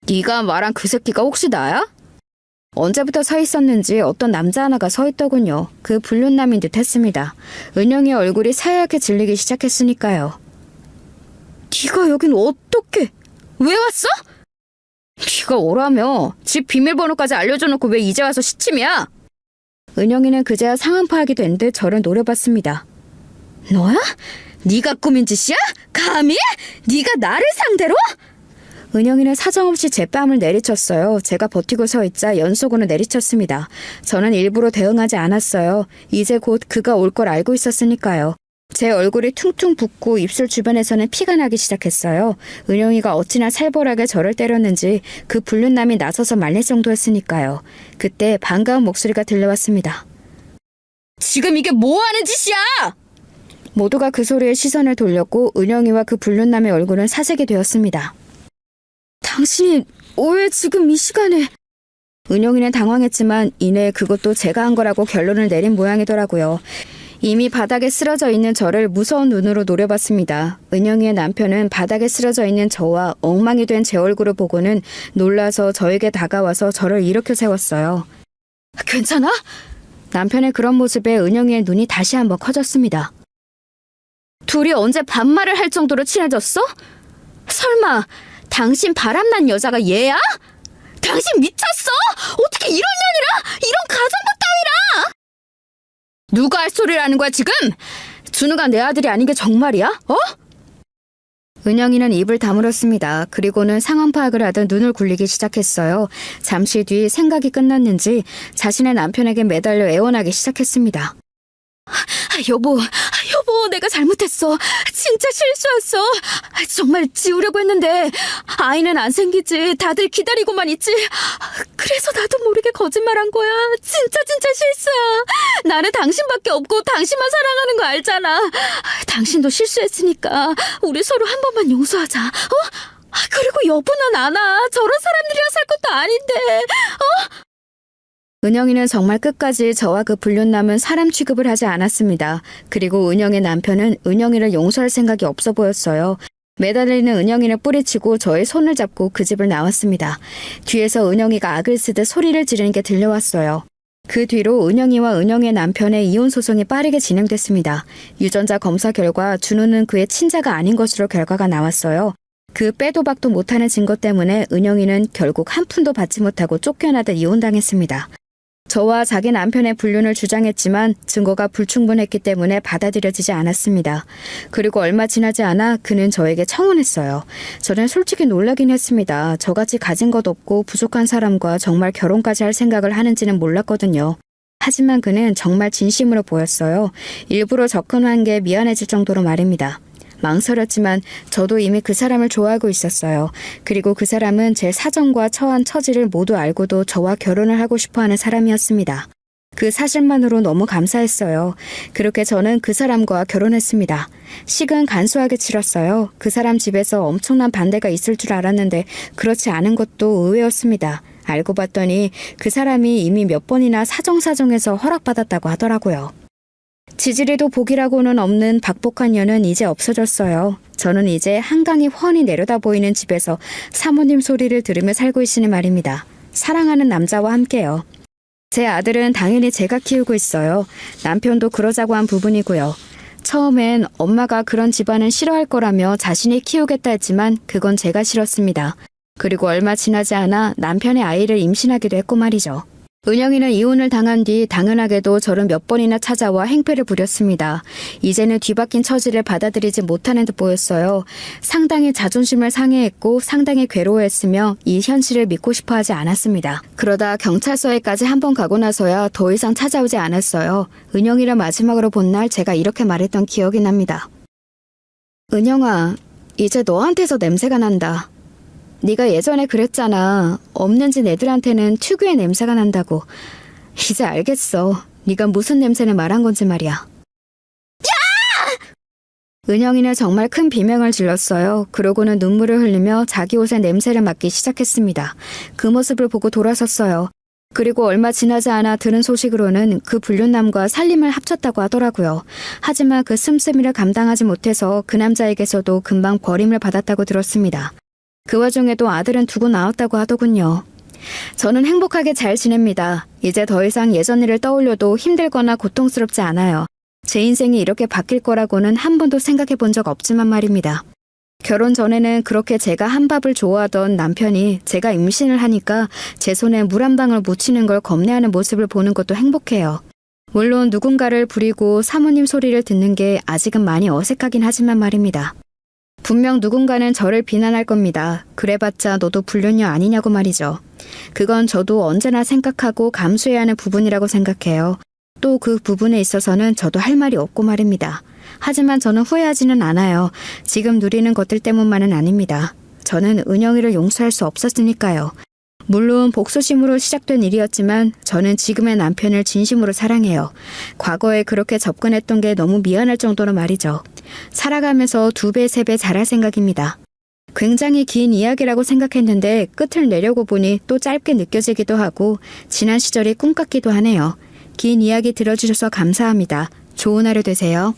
네가 말한 그 새끼가 혹시 나야? 언제부터 서 있었는지 어떤 남자 하나가 서 있더군요. 그 불륜남인 듯 했습니다. 은영의 얼굴이 새하얗게 질리기 시작했으니까요. 네가 여긴 어떻게... 왜 왔어? 네가 오라며. 집 비밀번호까지 알려줘놓고 왜 이제 와서 시침이야? 은영이는 그제야 상황 파악이 된 듯 저를 노려봤습니다. 너야? 네가 꾸민 짓이야? 감히? 네가 나를 상대로? 은영이는 사정없이 제 뺨을 내리쳤어요. 제가 버티고 서 있자 연속으로 내리쳤습니다. 저는 일부러 대응하지 않았어요. 이제 곧 그가 올 걸 알고 있었으니까요. 제 얼굴이 퉁퉁 붓고 입술 주변에서는 피가 나기 시작했어요. 은영이가 어찌나 살벌하게 저를 때렸는지 그 불륜남이 나서서 말릴 정도였으니까요. 그때 반가운 목소리가 들려왔습니다. 지금 이게 뭐하는 짓이야? 모두가 그 소리에 시선을 돌렸고 은영이와 그 불륜남의 얼굴은 사색이 되었습니다. 당신이 왜 지금 이 시간에... 은영이는 당황했지만 이내 그것도 제가 한 거라고 결론을 내린 모양이더라고요. 이미 바닥에 쓰러져 있는 저를 무서운 눈으로 노려봤습니다. 은영이의 남편은 바닥에 쓰러져 있는 저와 엉망이 된 제 얼굴을 보고는 놀라서 저에게 다가와서 저를 일으켜 세웠어요. 괜찮아? 남편의 그런 모습에 은영이의 눈이 다시 한번 커졌습니다. 둘이 언제 반말을 할 정도로 친해졌어? 설마 당신 바람난 여자가 얘야? 당신 미쳤어? 어떻게 이런 년이랑 이런 가정부 따위랑! 누가 할 소리를 하는 거야 지금? 준우가 내 아들이 아닌 게 정말이야? 어? 은영이는 입을 다물었습니다. 그리고는 상황 파악을 하듯 눈을 굴리기 시작했어요. 잠시 뒤 생각이 끝났는지 자신의 남편에게 매달려 애원하기 시작했습니다. 여보, 내가 잘못했어. 진짜 실수했어. 정말 지우려고 했는데 아이는 안 생기지. 다들 기다리고만 있지. 그래서 나도 모르게 거짓말한 거야. 진짜 실수야. 나는 당신밖에 없고 당신만 사랑하는 거 알잖아. 당신도 실수했으니까 우리 서로 한 번만 용서하자. 그리고 여보는 안 와. 저런 사람들이랑 살 것도 아닌데. 은영이는 정말 끝까지 저와 그 불륜남은 사람 취급을 하지 않았습니다. 그리고 은영의 남편은 은영이를 용서할 생각이 없어 보였어요. 매달리는 은영이를 뿌리치고 저의 손을 잡고 그 집을 나왔습니다. 뒤에서 은영이가 악을 쓰듯 소리를 지르는 게 들려왔어요. 그 뒤로 은영이와 은영의 남편의 이혼 소송이 빠르게 진행됐습니다. 유전자 검사 결과 준우는 그의 친자가 아닌 것으로 결과가 나왔어요. 그 빼도 박도 못하는 증거 때문에 은영이는 결국 한 푼도 받지 못하고 쫓겨나듯 이혼당했습니다. 저와 자기 남편의 불륜을 주장했지만 증거가 불충분했기 때문에 받아들여지지 않았습니다. 그리고 얼마 지나지 않아 그는 저에게 청혼했어요. 저는 솔직히 놀라긴 했습니다. 저같이 가진 것 없고 부족한 사람과 정말 결혼까지 할 생각을 하는지는 몰랐거든요. 하지만 그는 정말 진심으로 보였어요. 일부러 접근한 게 미안해질 정도로 말입니다. 망설였지만 저도 이미 그 사람을 좋아하고 있었어요. 그리고 그 사람은 제 사정과 처한 처지를 모두 알고도 저와 결혼을 하고 싶어하는 사람이었습니다. 그 사실만으로 너무 감사했어요. 그렇게 저는 그 사람과 결혼했습니다. 식은 간소하게 치렀어요. 그 사람 집에서 엄청난 반대가 있을 줄 알았는데 그렇지 않은 것도 의외였습니다. 알고 봤더니 그 사람이 이미 몇 번이나 사정사정해서 허락받았다고 하더라고요. 지지리도 복이라고는 없는 박복한 년은 이제 없어졌어요. 저는 이제 한강이 훤히 내려다 보이는 집에서 사모님 소리를 들으며 살고 있으니 말입니다. 사랑하는 남자와 함께요. 제 아들은 당연히 제가 키우고 있어요. 남편도 그러자고 한 부분이고요. 처음엔 엄마가 그런 집안은 싫어할 거라며 자신이 키우겠다 했지만 그건 제가 싫었습니다. 그리고 얼마 지나지 않아 남편의 아이를 임신하기도 했고 말이죠. 은영이는 이혼을 당한 뒤 당연하게도 저를 몇 번이나 찾아와 행패를 부렸습니다. 이제는 뒤바뀐 처지를 받아들이지 못하는 듯 보였어요. 상당히 자존심을 상해했고 상당히 괴로워했으며 이 현실을 믿고 싶어 하지 않았습니다. 그러다 경찰서에까지 한 번 가고 나서야 더 이상 찾아오지 않았어요. 은영이를 마지막으로 본 날 제가 이렇게 말했던 기억이 납니다. 은영아, 이제 너한테서 냄새가 난다. 네가 예전에 그랬잖아. 없는 집 애들한테는 특유의 냄새가 난다고. 이제 알겠어. 네가 무슨 냄새를 말한 건지 말이야. 야! 은영이는 정말 큰 비명을 질렀어요. 그러고는 눈물을 흘리며 자기 옷에 냄새를 맡기 시작했습니다. 그 모습을 보고 돌아섰어요. 그리고 얼마 지나지 않아 들은 소식으로는 그 불륜남과 살림을 합쳤다고 하더라고요. 하지만 그 씀씀이를 감당하지 못해서 그 남자에게서도 금방 버림을 받았다고 들었습니다. 그 와중에도 아들은 두고 나왔다고 하더군요. 저는 행복하게 잘 지냅니다. 이제 더 이상 예전 일을 떠올려도 힘들거나 고통스럽지 않아요. 제 인생이 이렇게 바뀔 거라고는 한 번도 생각해 본 적 없지만 말입니다. 결혼 전에는 그렇게 제가 한밥을 좋아하던 남편이 제가 임신을 하니까 제 손에 물 한 방울 묻히는 걸 겁내하는 모습을 보는 것도 행복해요. 물론 누군가를 부리고 사모님 소리를 듣는 게 아직은 많이 어색하긴 하지만 말입니다. 분명 누군가는 저를 비난할 겁니다. 그래봤자 너도 불륜녀 아니냐고 말이죠. 그건 저도 언제나 생각하고 감수해야 하는 부분이라고 생각해요. 또 그 부분에 있어서는 저도 할 말이 없고 말입니다. 하지만 저는 후회하지는 않아요. 지금 누리는 것들 때문만은 아닙니다. 저는 은영이를 용서할 수 없었으니까요. 물론 복수심으로 시작된 일이었지만 저는 지금의 남편을 진심으로 사랑해요. 과거에 그렇게 접근했던 게 너무 미안할 정도로 말이죠. 살아가면서 2배, 3배 잘할 생각입니다. 굉장히 긴 이야기라고 생각했는데 끝을 내려고 보니 또 짧게 느껴지기도 하고 지난 시절이 꿈 같기도 하네요. 긴 이야기 들어주셔서 감사합니다. 좋은 하루 되세요.